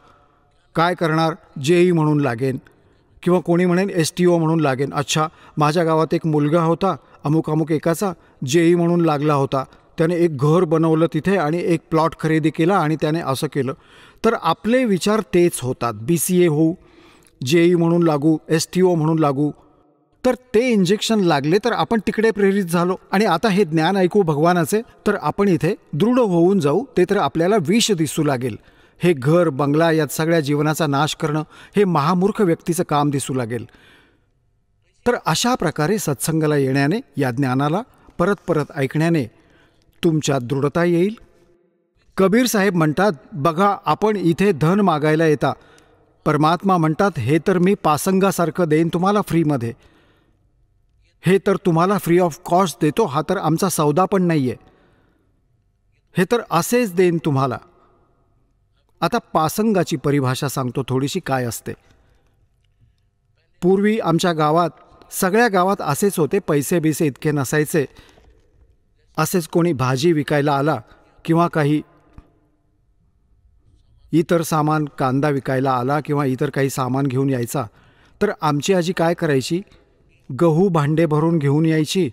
काय करणार? JEE म्हणून लागेन, किंवा कोणी म्हणेन STO म्हणून लागेन. अच्छा, माझ्या गावात एक मुलगा होता अमुक अमुक एकाचा, JEE म्हणून लागला होता, त्याने एक घर बनवलं तिथे आणि एक प्लॉट खरेदी केला आणि त्याने असं केलं. तर आपले विचार तेच होतात. BCA होऊ, JEE म्हणून लागू, STO म्हणून लागू. तर ते इंजेक्शन लागले तर आपण तिकडे प्रेरित झालो, आणि आता हे ज्ञान ऐकू भगवानाचे, तर आपण इथे दृढ होऊन जाऊ. ते तर आपल्याला विष दिसू लागेल. हे घर बंगला यात सगळ्या जीवनाचा नाश करणं, हे महामूर्ख व्यक्तीचं काम दिसू लागेल. तर अशा प्रकारे सत्संगाला येण्याने, या ज्ञानाला परत परत ऐकण्याने तुमच्यात दृढता येईल. कबीर साहेब म्हणतात, बघा आपण इथे धन मागायला येता, परमात्मा म्हणतात हे तर मी पासंगासारखं देईन तुम्हाला फ्रीमध्ये, हे तर तुम्हाला फ्री ऑफ कॉस्ट देतो, हा तर आमचा सौदा पण नाही आहे, हे तर असेच देईन तुम्हाला. आता पासंगाची परिभाषा सांगतो थोडीशी काय असते. पूर्वी आमच्या गावात, सगळ्या गावात असेच होते, पैसे बिसे इतके नसायचे. असेच कोणी भाजी विकायला आला किंवा काही इतर सामान, कांदा विकायला आला किंवा इतर काही सामान घेऊन यायचा, तर आमची आजी काय करायची, गहू भांडे भरून घेऊन यायची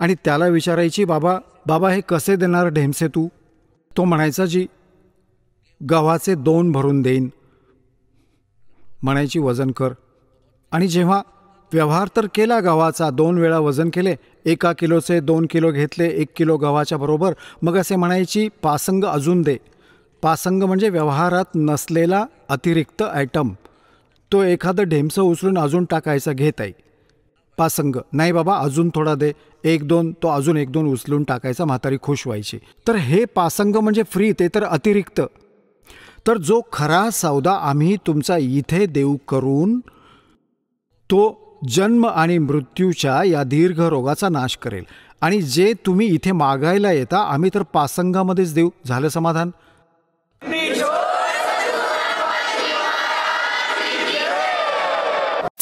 आणि त्याला विचारायची, बाबा हे कसे देणार ढेमसे तू? तो म्हणायचा, जी गव्हाचे 2 भरून देईन. म्हणायची वजन कर. आणि जेव्हा व्यवहार तर केला गव्हाचा, 2 वेळा वजन केले, 1 किलोचे 2 किलो घेतले 1 किलो गव्हाच्या बरोबर, मग असे म्हणायची पासंग अजून दे. पासंग म्हणजे व्यवहारात नसलेला अतिरिक्त आयटम, तो एखादं ढेमसं उचलून अजून टाकायचा, घेत आहे पासंग. नाही बाबा अजून थोडा दे, 1-2, तो अजून 1-2 उचलून टाकायचा, म्हातारी खुश व्हायची. तर हे पासंग म्हणजे फ्री, ते तर अतिरिक्त. तर जो खरा सौदा आम्ही तुमचा इथे देऊ करून, तो जन्म आणि मृत्यूच्या या दीर्घ रोगाचा नाश करेल. आणि जे तुम्ही इथे मागायला येता, आम्ही तर पासंगामध्येच देऊ. झालं समाधान?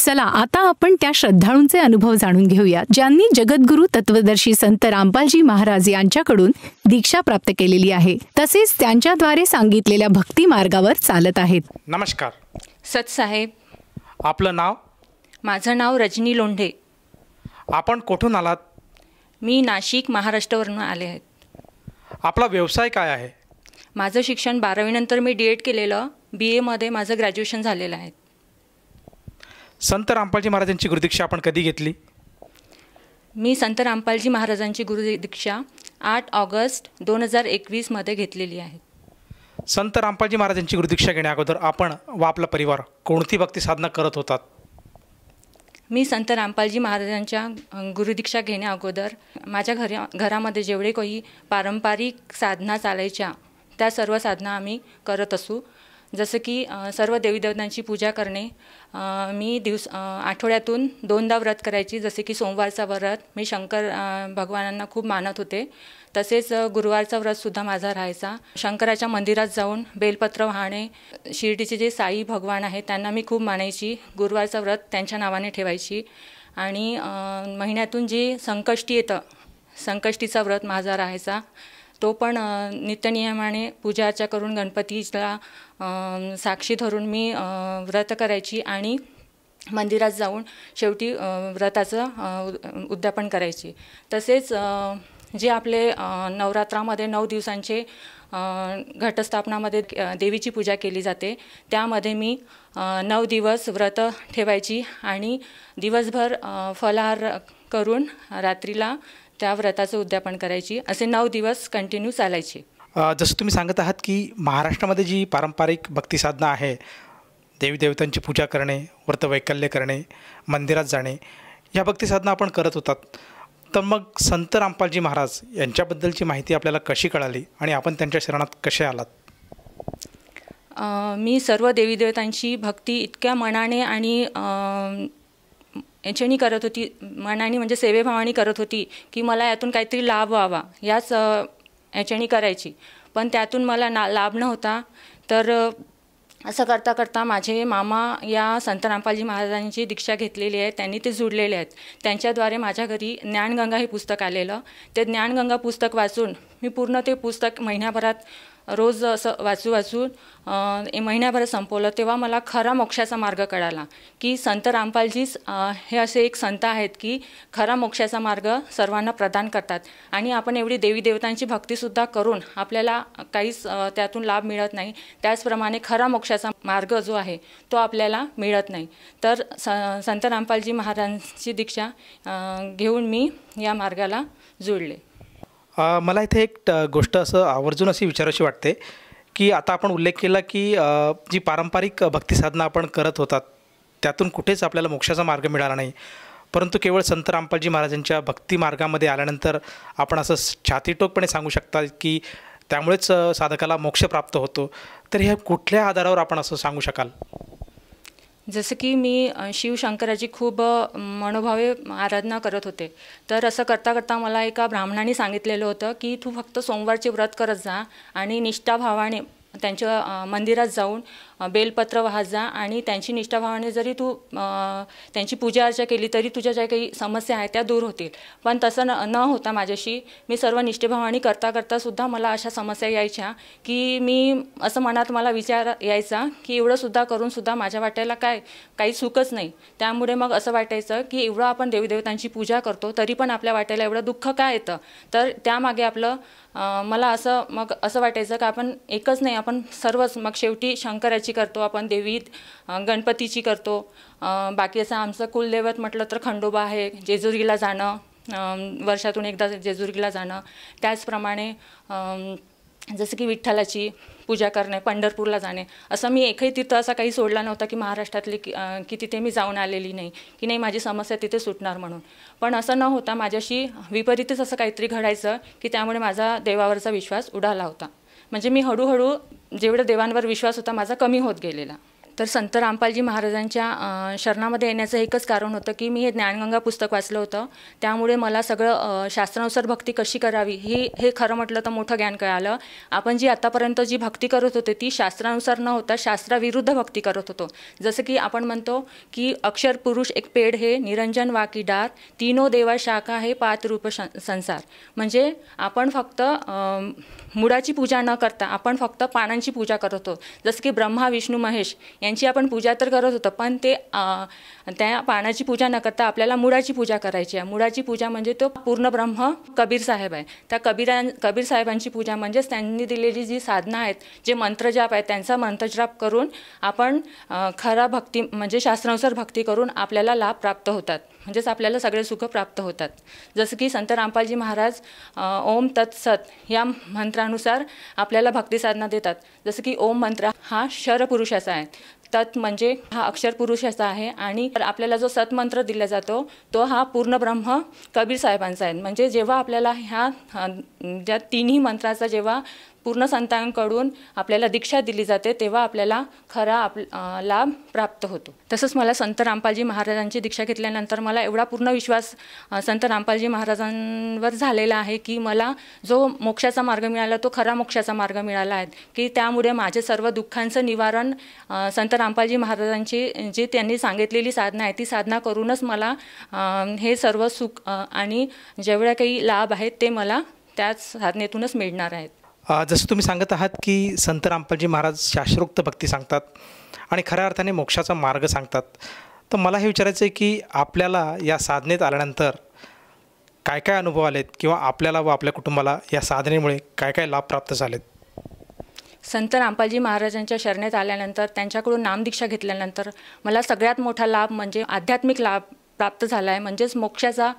चला आता आपण त्या श्रद्धाळूंचे अनुभव जाणून घेऊया ज्यांनी जगद्गुरू तत्वदर्शी संत रामपालजी महाराज यांच्याकडून दीक्षा प्राप्त केलेली आहे, तसेच त्यांच्याद्वारे सांगितलेल्या भक्ती मार्गावर चालत आहेत. नमस्कार. सतसाहेब. आपलं नाव? माझं नाव रजनी लोंढे. आपण कुठून आलात? मी नाशिक, महाराष्ट्रावरून आले आहेत. आपला व्यवसाय काय आहे? माझं शिक्षण 12वी नंतर मी D.Ed केलेलं. BA माझं ग्रॅज्युएशन झालेलं आहे. संत रामपालजी महाराजांची गुरुदीक्षा आपण कधी घेतली? मी संत रामपालजी महाराजांची गुरुदीक्षा 8 ऑगस्ट 2021 मध्ये घेतलेली आहे. संत रामपालजी महाराजांची गुरुदीक्षा घेण्याअगोदर आपण व आपला परिवार कोणती भक्ती साधना करत होतात? मी संत रामपालजी महाराजांच्या गुरुदीक्षा घेण्याअगोदर माझ्या घरामध्ये जेवढे काही पारंपरिक साधना चालायच्या त्या सर्व साधना आम्ही करत असू. जसं की सर्व देवीदेवतांची पूजा करणे. मी आठवड्यातून 2दा व्रत करायची. जसे की सोमवारचा व्रत मी शंकर भगवानांना खूप मानत होते. तसेच गुरुवारचा व्रतसुद्धा माझा राहायचा. शंकराच्या मंदिरात जाऊन बेलपत्र वाहणे. शिर्डीचे जे साई भगवान आहेत त्यांना मी खूप मानायची. गुरुवारचा व्रत त्यांच्या नावाने ठेवायची. आणि महिन्यातून जे संकष्टी येतं, संकष्टीचा व्रत माझा राहायचा. तो पण नित्यनियमाने पूजा अर्चा करून गणपतीला साक्षी धरून मी व्रत करायची आणि मंदिरात जाऊन शेवटी व्रताचं उद्यापन करायची. तसेच जे आपले नवरात्रामध्ये 9 दिवसांचे घटस्थापनामध्ये देवीची पूजा केली जाते, त्यामध्ये मी 9 दिवस व्रत ठेवायची आणि दिवसभर फलाहार करून रात्रीला त्या व्रताचं उद्यापन करायची. असे 9 दिवस कंटिन्यू चालायचे. जसं तुम्ही सांगत आहात की महाराष्ट्रामध्ये जी पारंपरिक भक्ती साधना आहे, देवी देवतांची पूजा करणे, व्रत वैकल्य करणे, मंदिरात जाणे, या भक्ती साधना आपण करत होतात. तर मग संत रामपालजी महाराज यांच्याबद्दलची माहिती आपल्याला कशी कळाली आणि आपण त्यांच्या शरणात कसे आलात? मी सर्व देवीदेवतांची भक्ती इतक्या मनाने आणि याच्यानी करत होती, मनाने म्हणजे सेवेभावाने करत होती की मला यातून काहीतरी लाभ व्हावा याच याच्यानी करायची. पण त्यातून मला लाभ नव्हता. तर असं करता करता माझे मामा या संत रामपालजी महाराजांची दीक्षा घेतलेली आहे, त्यांनी ते जुळलेले आहेत. त्यांच्याद्वारे माझ्या घरी ज्ञानगंगा हे पुस्तक आलेलं. ते ज्ञानगंगा पुस्तक वाचून मी पूर्ण ते पुस्तक महिन्याभरात रोज असं वाचून महिन्याभरात संपवलं. तेव्हा मला खरा मोक्षाचा मार्ग कळाला की संत रामपालजीच हे असे एक संत आहेत की खरा मोक्षाचा मार्ग सर्वांना प्रदान करतात. आणि आपण एवढी देवी देवतांची भक्तीसुद्धा करून आपल्याला काहीच त्यातून लाभ मिळत नाही. त्याचप्रमाणे खरा मोक्षाचा मार्ग जो आहे तो आपल्याला मिळत नाही. तर संत रामपालजी महाराजांची दीक्षा घेऊन मी या मार्गाला जुळले. मला इथे एक गोष्ट असं आवर्जून अशी विचारायची वाटते की आता आपण उल्लेख केला की जी पारंपरिक भक्ती साधना आपण करत होतात त्यातून कुठेच आपल्याला मोक्षाचा मार्ग मिळाला नाही, परंतु केवळ संत रामपालजी महाराजांच्या भक्ती मार्गामध्ये आल्यानंतर आपण असं छातीटोकपणे सांगू शकता की त्यामुळेच साधकाला मोक्ष प्राप्त होतो. तर ह्या कुठल्या आधारावर आपण असं सांगू शकाल? जसं की मी शिवशंकराची खूप मनोभावे आराधना करत होते. तर असं करता करता मला एका ब्राह्मणाने सांगितलेलं होतं की तू फक्त सोमवारचे व्रत करत जा आणि निष्ठाभावाने त्यांच्या मंदिरात जाऊन बेलपत्र वाहत जा आणि त्यांची निष्ठाभावाने जरी तू त्यांची पूजा अर्चा केली तरी तुझ्या ज्या काही समस्या आहेत त्या दूर होतील. पण तसं न होता माझ्याशी मी सर्व निष्ठाभावाने करता करतासुद्धा मला अशा समस्या यायच्या की मी असं मनात मला विचार यायचा की एवढंसुद्धा करूनसुद्धा माझ्या वाट्याला काही सुखच नाही. त्यामुळे मग असं वाटायचं की एवढं आपण देवीदेवतांची पूजा करतो तरी पण आपल्या वाट्याला एवढं दुःख का येतं. तर त्यामागे आपलं मला असं वाटायचं की आपण एकच नाही, आपण सर्वच मग शेवटी शंकराची करतो, आपण देवी गणपतीची करतो. बाकी असं आमचं कुलदैवत म्हटलं तर खंडोबा आहे. जेजुरीला जाणं, वर्षातून एकदा जेजुरीला जाणं. त्याचप्रमाणे जसं की विठ्ठलाची पूजा करणे, पंढरपूरला जाणे. असं मी एकही तीर्थ असा काही सोडला नव्हता की महाराष्ट्रातले की तिथे मी जाऊन आलेली नाही की नाही माझी समस्या तिथे सुटणार म्हणून. पण असं न होता माझ्याशी विपरीतच असं काहीतरी घडायचं की त्यामुळे माझा देवावरचा विश्वास उडाला होता. म्हणजे मी हळूहळू जेवढं देवांवर विश्वास होता माझा कमी होत गेलेला. तर संत रामपालजी महाराजांच्या शरणामध्ये येण्याचं एकच कारण होतं की मी हे ज्ञानगंगा पुस्तक वाचलं होतं. त्यामुळे मला सगळं शास्त्रानुसार भक्ती कशी करावी हे खरं म्हटलं तर मोठं ज्ञान कळालं. आपण जी आतापर्यंत जी भक्ती करत होते ती शास्त्रानुसार न होता शास्त्राविरुद्ध भक्ती करत होतो. जसं की आपण म्हणतो की अक्षर पुरुष एक पेड हे, निरंजन वाकी डार, तीनो देवा शाखा हे, पात रूप संसार. म्हणजे आपण फक्त मुळाची पूजा न करता आपण फक्त पानांची पूजा करत होतो. जसं की ब्रह्मा विष्णू महेश यांची आपण पूजा तर करत होतो, पण ते त्या पानाची पूजा न करता आपल्याला मुळाची पूजा करायची आहे. मुळाची पूजा म्हणजे तो पूर्ण ब्रह्म कबीर साहेब आहे. त्या कबीर साहेबांची पूजा म्हणजेच त्यांनी दिलेली जी साधना आहेत, जे मंत्रजाप आहेत, त्यांचा मंत्रजाप करून आपण खरा भक्ती म्हणजे शास्त्रानुसार भक्ती करून आपल्याला लाभ प्राप्त होतात. म्हणजेच आपल्याला सगळे सुख प्राप्त होतात. जसं की संत रामपालजी महाराज ओम तत्सत या मंत्रानुसार आपल्याला भक्ती साधना देतात. जसं की ओम मंत्र हा शर पुरुषाचा आहे, तत् म्हणजे हा अक्षर पुरुषाचा आहे, आणि आपल्याला जो सतमंत्र दिला जातो तो हा पूर्ण ब्रह्म कबीर साहेबांचा आहे. म्हणजे जेव्हा आपल्याला ह्या ज्या तिन्ही मंत्राचा जेव्हा पूर्ण संतांकडून आपल्याला दीक्षा दिली जाते तेव्हा आपल्याला खरा लाभ प्राप्त होतो. तसंच मला संत रामपालजी महाराजांची दीक्षा घेतल्यानंतर मला एवढा पूर्ण विश्वास संत रामपालजी महाराजांवर झालेला आहे की मला जो मोक्षाचा मार्ग मिळाला तो खरा मोक्षाचा मार्ग मिळाला आहे, की त्यामुळे माझे सर्व दुःखांचं निवारण संत रामपालजी महाराजांची जी त्यांनी सांगितलेली साधना आहे ती साधना करूनच मला हे सर्व सुख आणि जेवढे काही लाभ आहेत ते मला त्याच साधनेतूनच मिळणार आहेत. जसं तुम्ही सांगत आहात की संत रामपालजी महाराज शास्त्रोक्त भक्ती सांगतात आणि खऱ्या अर्थाने मोक्षाचा मार्ग सांगतात, तर मला हे विचारायचं आहे की आपल्याला या साधनेत आल्यानंतर काय काय अनुभव आलेत किंवा आपल्याला व आपल्या कुटुंबाला या साधनेमुळे काय काय लाभ प्राप्त झालेत? संत रामपालजी महाराजांच्या शरणेत आल्यानंतर त्यांच्याकडून नामदीक्षा घेतल्यानंतर मला सगळ्यात मोठा लाभ म्हणजे आध्यात्मिक लाभ प्राप्त झाला आहे. म्हणजेच मोक्षाचा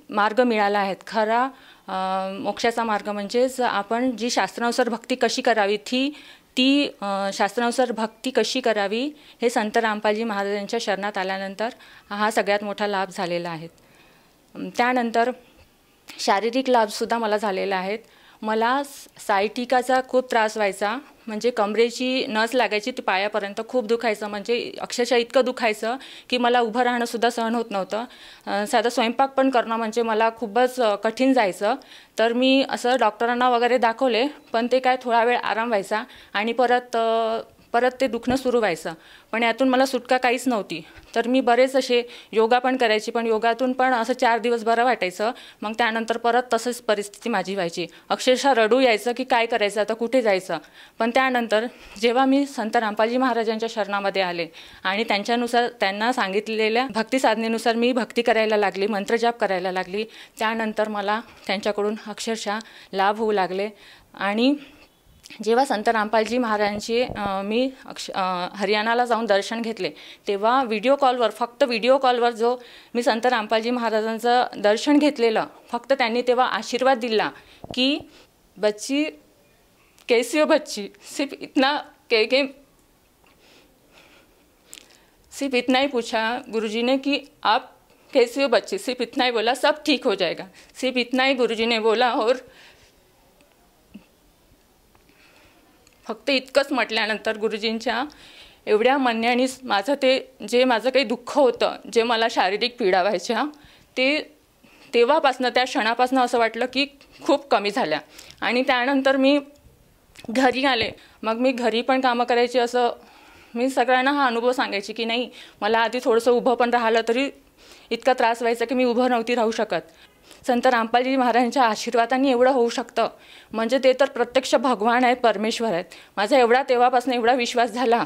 मार्ग मिळाला आहे. खरा मोक्षाचा मार्ग म्हणजेच आपण जी शास्त्रानुसार भक्ती कशी करावी ती शास्त्रानुसार भक्ती कशी करावी हे संत रामपालजी महाराजांच्या शरणात आल्यानंतर हा सगळ्यात मोठा लाभ झालेला आहे. त्यानंतर शारीरिक लाभसुद्धा मला झालेला आहेत. मला सायटिकाचा खूप त्रास व्हायचा, म्हणजे कमरेची नस लागायची ती पायापर्यंत, खूप दुखायचं, म्हणजे अक्षरशः इतकं दुखायचं की मला उभं राहणंसुद्धा सहन होत नव्हतं. साधा स्वयंपाक पण करणं म्हणजे मला खूपच कठीण जायचं. तर मी असं डॉक्टरांना वगैरे दाखवले, पण ते काय थोडा वेळ आराम व्हायचा आणि परत ते दुखणं सुरू व्हायचं. पण यातून मला सुटका काहीच नव्हती. तर मी बरेच असे योगा पण करायची, पण योगातून पण असं 4 दिवस बरं वाटायचं. मग त्यानंतर परत तसंच परिस्थिती माझी व्हायची. अक्षरशः रडू यायचं की काय करायचं आता, कुठे जायचं. पण त्यानंतर जेव्हा मी संत रामपालजी महाराजांच्या शरणामध्ये आले आणि त्यांना सांगितलेल्या भक्ती साधनेनुसार मी भक्ती करायला लागली, मंत्रजाप करायला लागली, त्यानंतर मला त्यांच्याकडून अक्षरशः लाभ होऊ लागले. आणि जेव्हा संत रामपालजी महाराजांची मी हरियाणाला जाऊन दर्शन घेतले तेव्हा फक्त व्हिडिओ कॉलवर जो मी संत रामपालजी महाराजांचं दर्शन घेतलेलं, फक्त त्यांनी तेव्हा आशीर्वाद दिला की बच्ची कैसी हो बच्ची, सिर्फ इतना ही पूछा गुरुजी ने कि आप कैसी हो बच्ची, सिर्फ इतना ही बोला, सब ठीक हो जाएगा, सिर्फ इतना ही गुरुजी ने बोला. और फक्त इतकंच म्हटल्यानंतर गुरुजींच्या एवढ्या म्हणण्याने माझं काही दुःख होतं, जे मला शारीरिक पीडा व्हायच्या, तेव्हापासनं त्या क्षणापासनं असं वाटलं की खूप कमी झाल्या. आणि त्यानंतर मी घरी आले. मग मी घरी पण कामं करायची. असं मी सगळ्यांना हा अनुभव सांगायची की नाही, मला आधी थोडंसं उभं पण राहिलं तरी इतका त्रास व्हायचा की मी उभं नव्हती राहू शकत. संत रामपालजी महाराजांच्या आशीर्वादाने एवढं होऊ शकतं, म्हणजे ते तर प्रत्यक्ष भगवान आहेत, परमेश्वर आहेत. माझा तेव्हापासून एवढा विश्वास झाला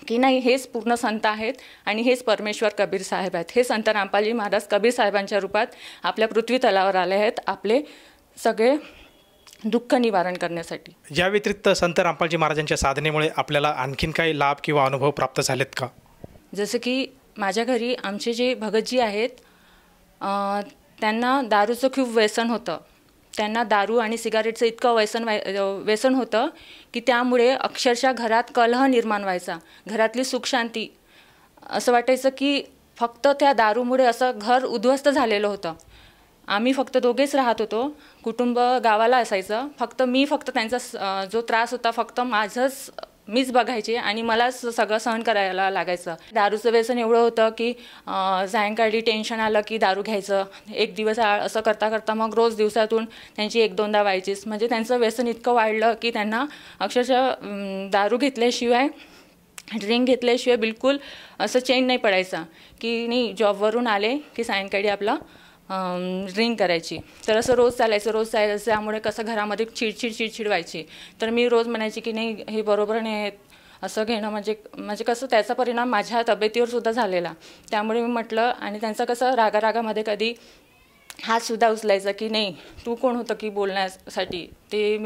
की नाही, हेच पूर्ण संत आहेत आणि हेच परमेश्वर कबीर साहेब आहेत. हे संत रामपालजी महाराज कबीर साहेबांच्या रूपात आपल्या पृथ्वी तलावर आले आहेत आपले सगळे दुःख निवारण करण्यासाठी. या व्यतिरिक्त संत रामपालजी महाराजांच्या साधनेमुळे आपल्याला आणखीन काही लाभ किंवा अनुभव प्राप्त झालेत का? जसं की माझ्या घरी आमचे जे भगतजी आहेत त्यांना दारूचं खूप व्यसन होतं. त्यांना दारू आणि सिगारेटचं इतकं व्यसन होतं की त्यामुळे अक्षरशः घरात कलह निर्माण व्हायचा, घरातली सुखशांती असं वाटायचं की फक्त त्या दारूमुळे असं घर उद्ध्वस्त झालेलं होतं. आम्ही फक्त दोघेच राहत होतो, कुटुंब गावाला असायचं. फक्त त्यांचा जो त्रास होता फक्त मीच बघायचे आणि मलाच सगळं सहन करायला लागायचं. दारूचं व्यसन एवढं होतं की सायंकाळी टेन्शन आलं की दारू घ्यायचं. एक दिवस असं करता करता मग रोज दिवसातून त्यांची 1-2दा व्हायचीच. म्हणजे त्यांचं व्यसन इतकं वाढलं की त्यांना अक्षरशः दारू घेतल्याशिवाय, ड्रिंक घेतल्याशिवाय बिलकुल असं चैन नाही पडायचा की नाही जॉबवरून आले की सायंकाळी आपला ड्रिंक करायची. तर असं रोज चालायचं. त्यामुळे कसं घरामध्ये चिडचिड व्हायची. तर मी रोज म्हणायची की नाही हे बरोबर नाही असं घेणं, म्हणजे कसं त्याचा परिणाम माझ्या तब्येतीवर सुद्धा झालेला. त्यामुळे मी म्हटलं, आणि त्यांचं कसं रागामध्ये कधी हातसुद्धा उचलायचा की नाही तू कोण होतं की बोलण्यासाठी. ते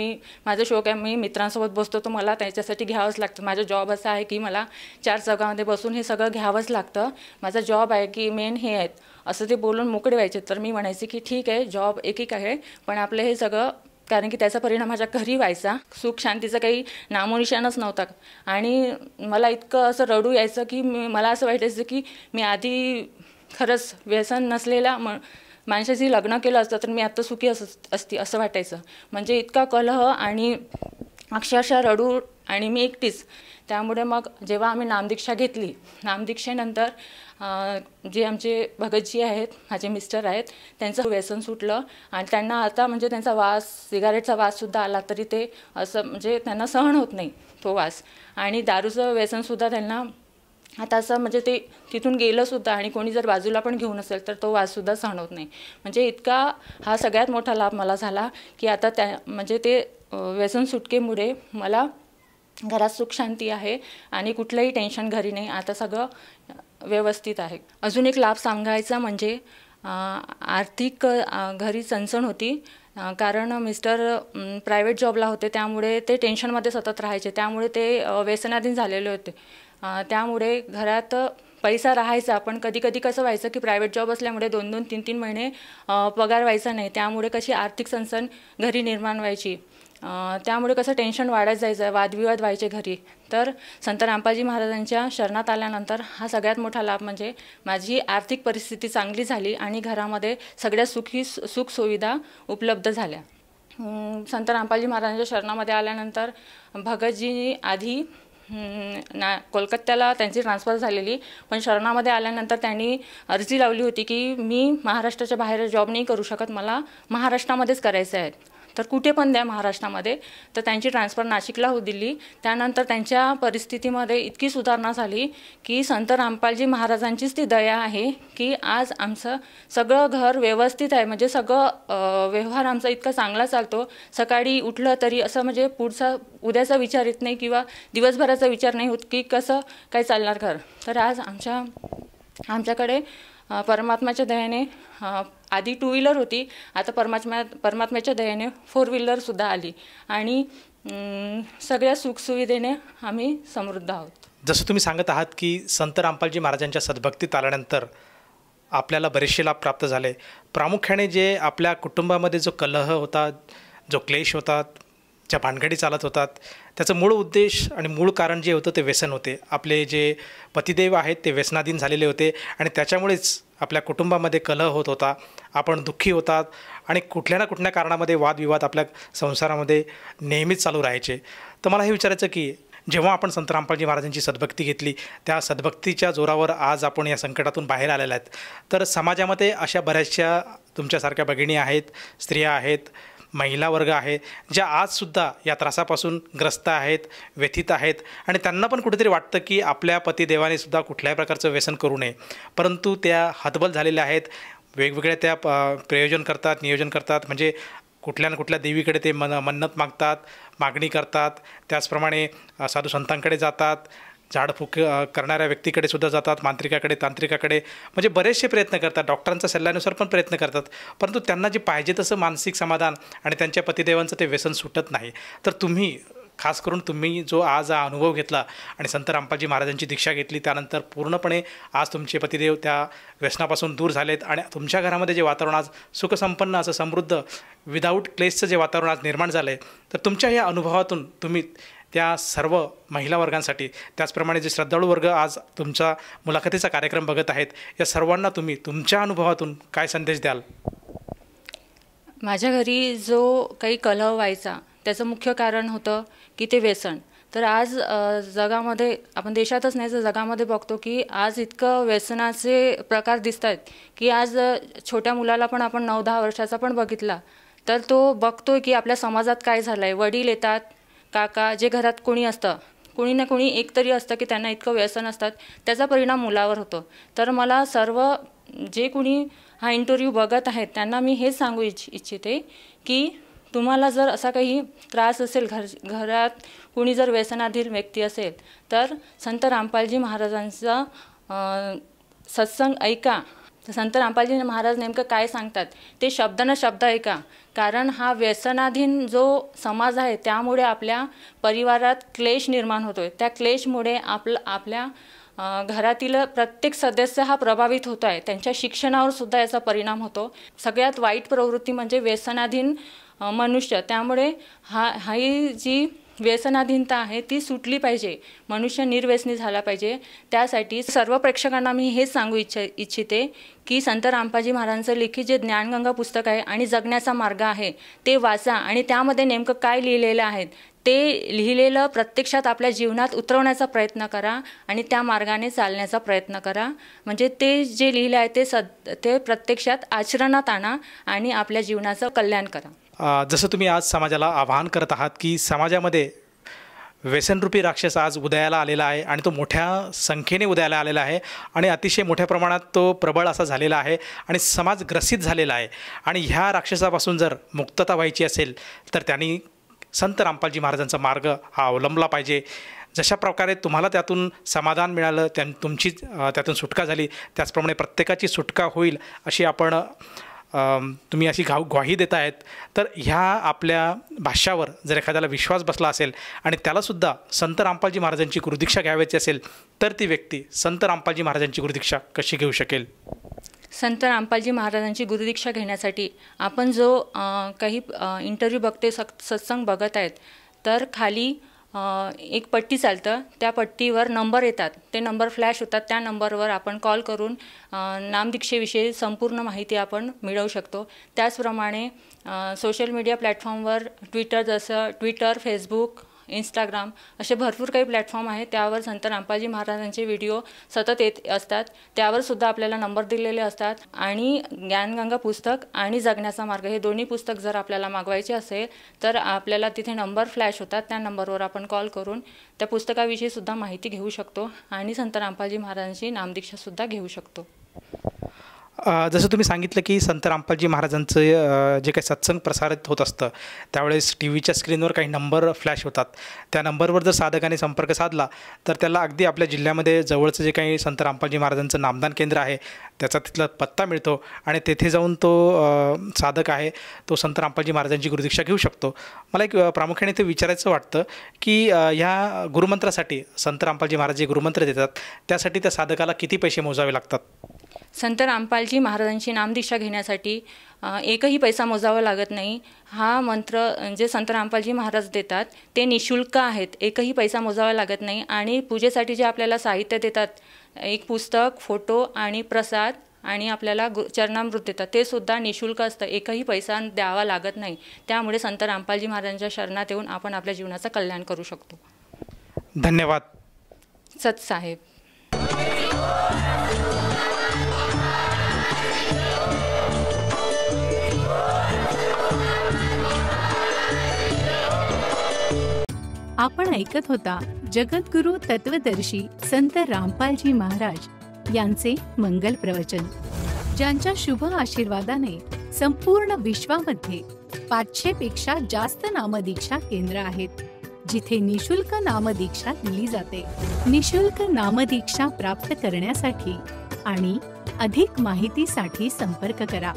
माझं शौक आहे, मी मित्रांसोबत बसतो तर मला त्याच्यासाठी घ्यावंच लागतं. माझा जॉब असा आहे की मला 4 चौघामध्ये बसून हे सगळं घ्यावंच लागतं. माझा जॉब आहे की मेन हे आहेत असं ते बोलून मोकळे व्हायचे. तर मी म्हणायचे की ठीक आहे जॉब एक आहे, पण आपलं हे सगळं, कारण की त्याचा परिणाम माझ्या घरी व्हायचा. सुख शांतीचं काही नामोनिशाणच नव्हता. आणि मला इतकं असं रडू यायचं की मला असं वाटायचं की मी आधी खरंच व्यसन नसलेला माणसाशी लग्न केलं असतं तर मी आत्ता सुखी असती असं वाटायचं. म्हणजे इतका कलह आणि अक्षरशः रडू, आणि मी एकटीच. त्यामुळे मग जेव्हा आम्ही नामदीक्षा घेतली, नामदीक्षेनंतर जे आमचे भगतजी आहेत, माझे मिस्टर आहेत, त्यांचं व्यसन सुटलं आणि त्यांना आता म्हणजे त्यांचा वास, सिगारेटचा वाससुद्धा आला तरी ते असं म्हणजे त्यांना सहन होत नाही तो वास. आणि दारूचं व्यसनसुद्धा त्यांना आता असं म्हणजे ते तिथून गेलंसुद्धा आणि कोणी जर बाजूला पण घेऊन असेल तर तो वाससुद्धा सहन होत नाही. म्हणजे इतका हा सगळ्यात मोठा लाभ मला झाला की आता म्हणजे ते व्यसन सुटकेमुळे मला घरात सुख शांती आहे आणि कुठलंही टेन्शन घरी नाही. आता सगळं व्यवस्थित आहे. अजून एक लाभ सांगायचा म्हणजे आर्थिक घरी चणचण होती, कारण मिस्टर प्रायव्हेट जॉबला होते. त्यामुळे ते टेन्शनमध्ये सतत राहायचे. त्यामुळे ते व्यसनाधीन झालेले होते. त्यामुळे घरात पैसा राहायचा, पण कधी कसं व्हायचं की प्रायव्हेट जॉब असल्यामुळे 2-2, 3-3 महिने पगार व्हायचा नाही. त्यामुळे कशी आर्थिक चणचण घरी निर्माण व्हायची. त्यामुळे कसं टेन्शन वाढत जायचं, वादविवाद व्हायचे घरी. तर संत रामपालजी महाराजांच्या शरणात आल्यानंतर हा सगळ्यात मोठा लाभ म्हणजे माझी आर्थिक परिस्थिती चांगली झाली आणि घरामध्ये सगळ्या सुखसुविधा उपलब्ध झाल्या. संत रामपालजी महाराजांच्या शरणामध्ये आल्यानंतर भगतजी आधी कोलकात्याला त्यांची ट्रान्सफर झालेली, पण शरणामध्ये आल्यानंतर त्यांनी अर्जी लावली होती की मी महाराष्ट्राच्या बाहेर जॉब नाही करू शकत, मला महाराष्ट्रामध्येच करायचं आहे, तर कुठे पण द्या महाराष्ट्रामध्ये. तर त्यांची ट्रान्सफर नाशिकला होऊ दिली. त्यानंतर त्यांच्या परिस्थितीमध्ये इतकी सुधारणा झाली की संत रामपालजी महाराजांचीच ती दया आहे की आज आमचं सगळं घर व्यवस्थित आहे. म्हणजे सगळं व्यवहार आमचा इतका चांगला चालतो. सकाळी उठलं तरी असं म्हणजे उद्याचा विचार येत नाही किंवा दिवसभराचा विचार नाही होत की कसं काय चालणार घर. तर आज आमच्याकडे परमात्म्याच्या दयेने आधी 2 व्हीलर होती, आता परमात्म्याच्या दयेने 4 व्हीलरसुद्धा आली आणि सगळ्या सुखसुविधेने आम्ही समृद्ध आहोत. जसं तुम्ही सांगत आहात की संत रामपालजी महाराजांच्या सद्भक्तीत आल्यानंतर आपल्याला बरेचसे लाभ प्राप्त झाले. प्रामुख्याने जे आपल्या कुटुंबामध्ये जो कलह होता, जो क्लेश होता, ज्या भानगडी चालत होतात, त्याचं मूळ उद्देश आणि मूळ कारण जे होतं ते व्यसन होते. आपले जे पतिदेव आहेत ते व्यसनाधीन झालेले होते आणि त्याच्यामुळेच आपल्या कुटुंबामध्ये कलह होत होता, आपण दुःखी होतात आणि कुठल्या ना कुठल्या कारणामध्ये वादविवाद आपल्या संसारामध्ये नेहमीच चालू राहायचे. तर मला हे विचारायचं की जेव्हा आपण संत रामपालजी महाराजांची सद्भक्ती घेतली, त्या सद्भक्तीच्या जोरावर आज आपण या संकटातून बाहेर आलेल्या आहेत. तर समाजामध्ये अशा बऱ्याचशा तुमच्यासारख्या भगिनी आहेत, स्त्रिया आहेत, महिला वर्ग आहे, ज्या आजसुद्धा या त्रासापासून ग्रस्त आहेत, व्यथित आहेत आणि त्यांना पण कुठेतरी वाटतं की आपल्या पतिदेवाने सुद्धा कुठल्याही प्रकारचं व्यसन करू नये, परंतु त्या हतबल झालेल्या आहेत. वेगवेगळ्या त्या प्रयोजन करतात, नियोजन करतात, म्हणजे कुठल्या ना कुठल्या देवीकडे ते मन्नत मागतात, मागणी करतात. त्याचप्रमाणे साधू संतांकडे जातात, झाडफूक करणाऱ्या व्यक्तीकडे सुद्धा जातात, मांत्रिकाकडे, तांत्रिकाकडे, म्हणजे बरेचसे प्रयत्न करतात, डॉक्टरांच्या सल्ल्यानुसार पण प्रयत्न करतात, परंतु त्यांना जे पाहिजे तसं मानसिक समाधान आणि त्यांच्या पतिदेवांचं ते व्यसन सुटत नाही. तर तुम्ही खास करून तुम्ही जो आज हा अनुभव घेतला आणि संत रामपालजी महाराजांची दीक्षा घेतली, त्यानंतर पूर्णपणे आज तुमचे पतिदेव त्या व्यसनापासून दूर झालेत आणि तुमच्या घरामध्ये जे वातावरण आज सुखसंपन्न असं समृद्ध विदाऊट क्लेशचं जे वातावरण आज निर्माण झालं आहे, तर तुमच्या या अनुभवातून तुम्ही त्या सर्व महिला वर्गांसाठी, त्याचप्रमाणे जे श्रद्धाळू वर्ग आज तुमचा मुलाखतीचा कार्यक्रम बघत आहेत, या सर्वांना तुम्ही तुमच्या अनुभवातून काय संदेश द्याल? माझ्या घरी जो काही कलह व्हायचा त्याचं मुख्य कारण होतं की ते व्यसन. तर आज जगामध्ये आपण देशातच नाही तर जगामध्ये बघतो की आज इतकं व्यसनाचे प्रकार दिसत आहेत की आज छोट्या मुलाला पण आपण 9-10 वर्षाचा पण बघितला तर तो बघतोय की आपल्या समाजात काय झालं आहे. वडील येतात, काका, जे घरात कोणी असतं, कोणी ना कोणी एक तरी असतं की त्यांना इतकं व्यसन असतात, त्याचा परिणाम मुलावर होतो. तर मला सर्व जे कोणी हा इंटरव्ह्यू बघत आहेत त्यांना मी हेच सांगू इच्छिते की तुम्हाला जर असा काही त्रास असेल, घरात कोणी जर व्यसनाधीन व्यक्ती असेल तर संत रामपालजी महाराजांचा सत्संग ऐका. संत रामपालजी महाराज नेमकं काय सांगतात ते शब्दानं शब्द ऐका. कारण हा व्यसनाधीन जो समाज आहे त्यामुळे आपल्या परिवारात क्लेश निर्माण होतोय. त्या क्लेशमुळे आपल्या घरातील प्रत्येक सदस्य हा प्रभावित होतो आहे. त्यांच्या शिक्षणावर सुद्धा याचा परिणाम होतो. सगळ्यात वाईट प्रवृत्ती म्हणजे व्यसनाधीन मनुष्य. त्यामुळे ही जी व्यसनाधीनता आहे ती सुटली पाहिजे. मनुष्य निर्व्यसनी झाला पाहिजे. त्यासाठी सर्व प्रेक्षकांना मी हेच सांगू इच्छिते की संत रामपालजी महाराजांचं लिखित जे ज्ञानगंगा पुस्तक आहे आणि जगण्याचा मार्ग आहे ते वाचा आणि त्यामध्ये नेमकं काय लिहिलेलं आहे ते लिहिलेलं प्रत्यक्षात आपल्या जीवनात उतरवण्याचा प्रयत्न करा आणि त्या मार्गाने चालण्याचा प्रयत्न करा. म्हणजे ते जे लिहिलं आहे ते प्रत्यक्षात आचरणात आणा आणि आपल्या जीवनाचं कल्याण करा. जसं तुम्ही आज समाजाला आवाहन करत आहात की समाजामध्ये व्यसनरूपी राक्षस आज उदयाला आलेला आहे आणि तो मोठ्या संख्येने उदयाला आलेला आहे आणि अतिशय मोठ्या प्रमाणात तो प्रबळ असा झालेला आहे आणि समाज ग्रसित झालेला आहे. आणि ह्या राक्षसापासून जर मुक्तता व्हायची असेल तर त्यांनी संत रामपालजी महाराजांचा मार्ग हा अवलंबला पाहिजे. जशा प्रकारे तुम्हाला त्यातून समाधान मिळालं, तुमची त्यातून सुटका झाली, त्याचप्रमाणे प्रत्येकाची सुटका होईल अशी तुम्ही अशी ग्वाही देत आहेत. तर ह्या आपल्या भाष्यावर जर एखाद्याला विश्वास बसला असेल आणि त्यालासुद्धा संत रामपालजी महाराजांची गुरुदीक्षा घ्यावयाची असेल तर ती व्यक्ती संत रामपालजी महाराजांची गुरुदीक्षा कशी घेऊ शकेल? संत रामपालजी महाराजांची गुरुदीक्षा घेण्यासाठी आपण जो काही इंटरव्ह्यू बघते, सत्संग बघत आहेत तर खाली एक पट्टी चालतं, त्या पट्टीवर नंबर येतात, ते नंबर फ्लॅश होतात. त्या नंबरवर आपण कॉल करून नामदीक्षेविषयी संपूर्ण माहिती आपण मिळवू शकतो. त्याचप्रमाणे सोशल मीडिया प्लॅटफॉर्मवर ट्विटर, फेसबुक, इंस्टाग्राम असे भरपूर काही प्लॅटफॉर्म आहेत. त्यावर संत रामपालजी महाराजांचे व्हिडिओ सतत येत असतात. त्यावर सुद्धा आपल्याला नंबर दिलेले असतात. आणि ज्ञानगंगा पुस्तक आणि जगण्याचा मार्ग हे दोन्ही पुस्तक जर आपल्याला मागवायचे असेल तर आपल्याला तिथे नंबर फ्लॅश होतात. त्या नंबरवर आपण कॉल करून त्या पुस्तकाविषयी सुद्धा माहिती घेऊ शकतो आणि संत रामपालजी महाराजांची नामदीक्षासुद्धा घेऊ शकतो. जसं तुम्ही सांगितलं की संत रामपालजी महाराजांचं जे काही सत्संग प्रसारित होत असतं त्यावेळेस टी व्हीच्या स्क्रीनवर काही नंबर फ्लॅश होतात. त्या नंबरवर जर साधकाने संपर्क साधला तर त्याला अगदी आपल्या जिल्ह्यामध्ये जवळचं जे काही संत रामपालजी महाराजांचं नामदान केंद्र आहे त्याचा तिथला पत्ता मिळतो आणि तेथे जाऊन तो साधक आहे तो संत रामपालजी महाराजांची गुरुदीक्षा घेऊ शकतो. मला एक प्रामुख्याने ते विचारायचं वाटतं की ह्या गुरुमंत्रासाठी संत रामपालजी महाराज जे गुरुमंत्र देतात त्यासाठी त्या साधकाला किती पैसे मोजावे लागतात? संत रामपालजी महाराजांची नामदीक्षा घेण्यासाठी एकही पैसा मोजावा लागत नाही. हा मंत्र जे संत रामपालजी महाराज देतात ते निःशुल्क आहेत, एकही पैसा मोजावा लागत नाही. आणि पूजेसाठी जे आपल्याला साहित्य देतात, एक पुस्तक, फोटो आणि प्रसाद आणि आपल्याला चरणामृत देतात, ते सुद्धा निःशुल्क असतं, एकही पैसा द्यावा लागत नाही. त्यामुळे संत रामपालजी महाराजांच्या शरणात येऊन आपण आपल्या जीवनाचं कल्याण करू शकतो. धन्यवाद. सतसाहेब. आपण ऐकत होता जगद्गुरु तत्वदर्शी संत रामपालजी महाराज यांचे मंगल प्रवचन, ज्यांच्या शुभ आशीर्वादाने संपूर्ण विश्वामध्ये 500 पेक्षा जास्त नामदीक्षा केंद्र आहेत, जिथे निशुल्क नामदीक्षा दिली जाते. निशुल्क नामदीक्षा प्राप्त करण्यासाठी आणि अधिक माहितीसाठी संपर्क करा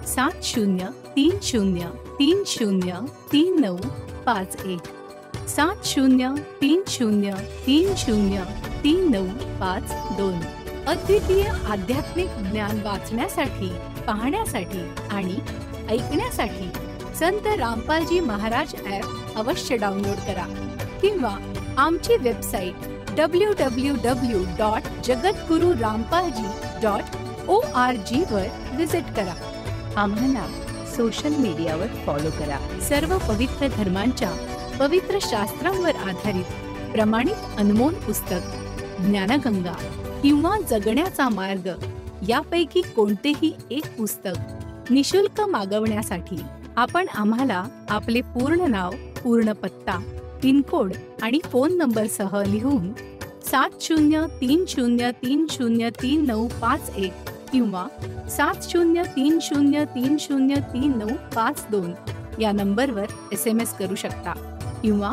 7030303951 7030303952. अद्वितीय आध्यात्मिक ज्ञान वाचण्यासाठी, पाहण्यासाठी आणि ऐकण्यासाठी संत रामपालजी महाराज ॲप अवश्य डाउनलोड करा किंवा आमची वेबसाईट www.jagadgururampalji.org वर विजिट करा. आम्हाला सोशल मीडियावर फॉलो करा. सर्व पवित्र धर्मांच्या पवित्र शास्त्रांवर आधारित प्रमाणित अनमोल पुस्तक, ज्ञानगंगा किंवा जगण्याचा मार्ग यापैकी कोणतेही एक पुस्तक निशुल्क मागवण्यासाठी आपण आम्हाला आपले पूर्ण नाव, पूर्ण पत्ता, पिनकोड आणि फोन नंबरसह लिहून 7030303951 किंवा 7030303952 या नंबरवर SMS करू शकता किंवा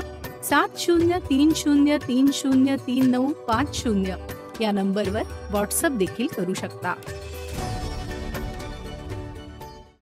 7030303950 या नंबरवर व्हॉट्सअप देखील करू शकता.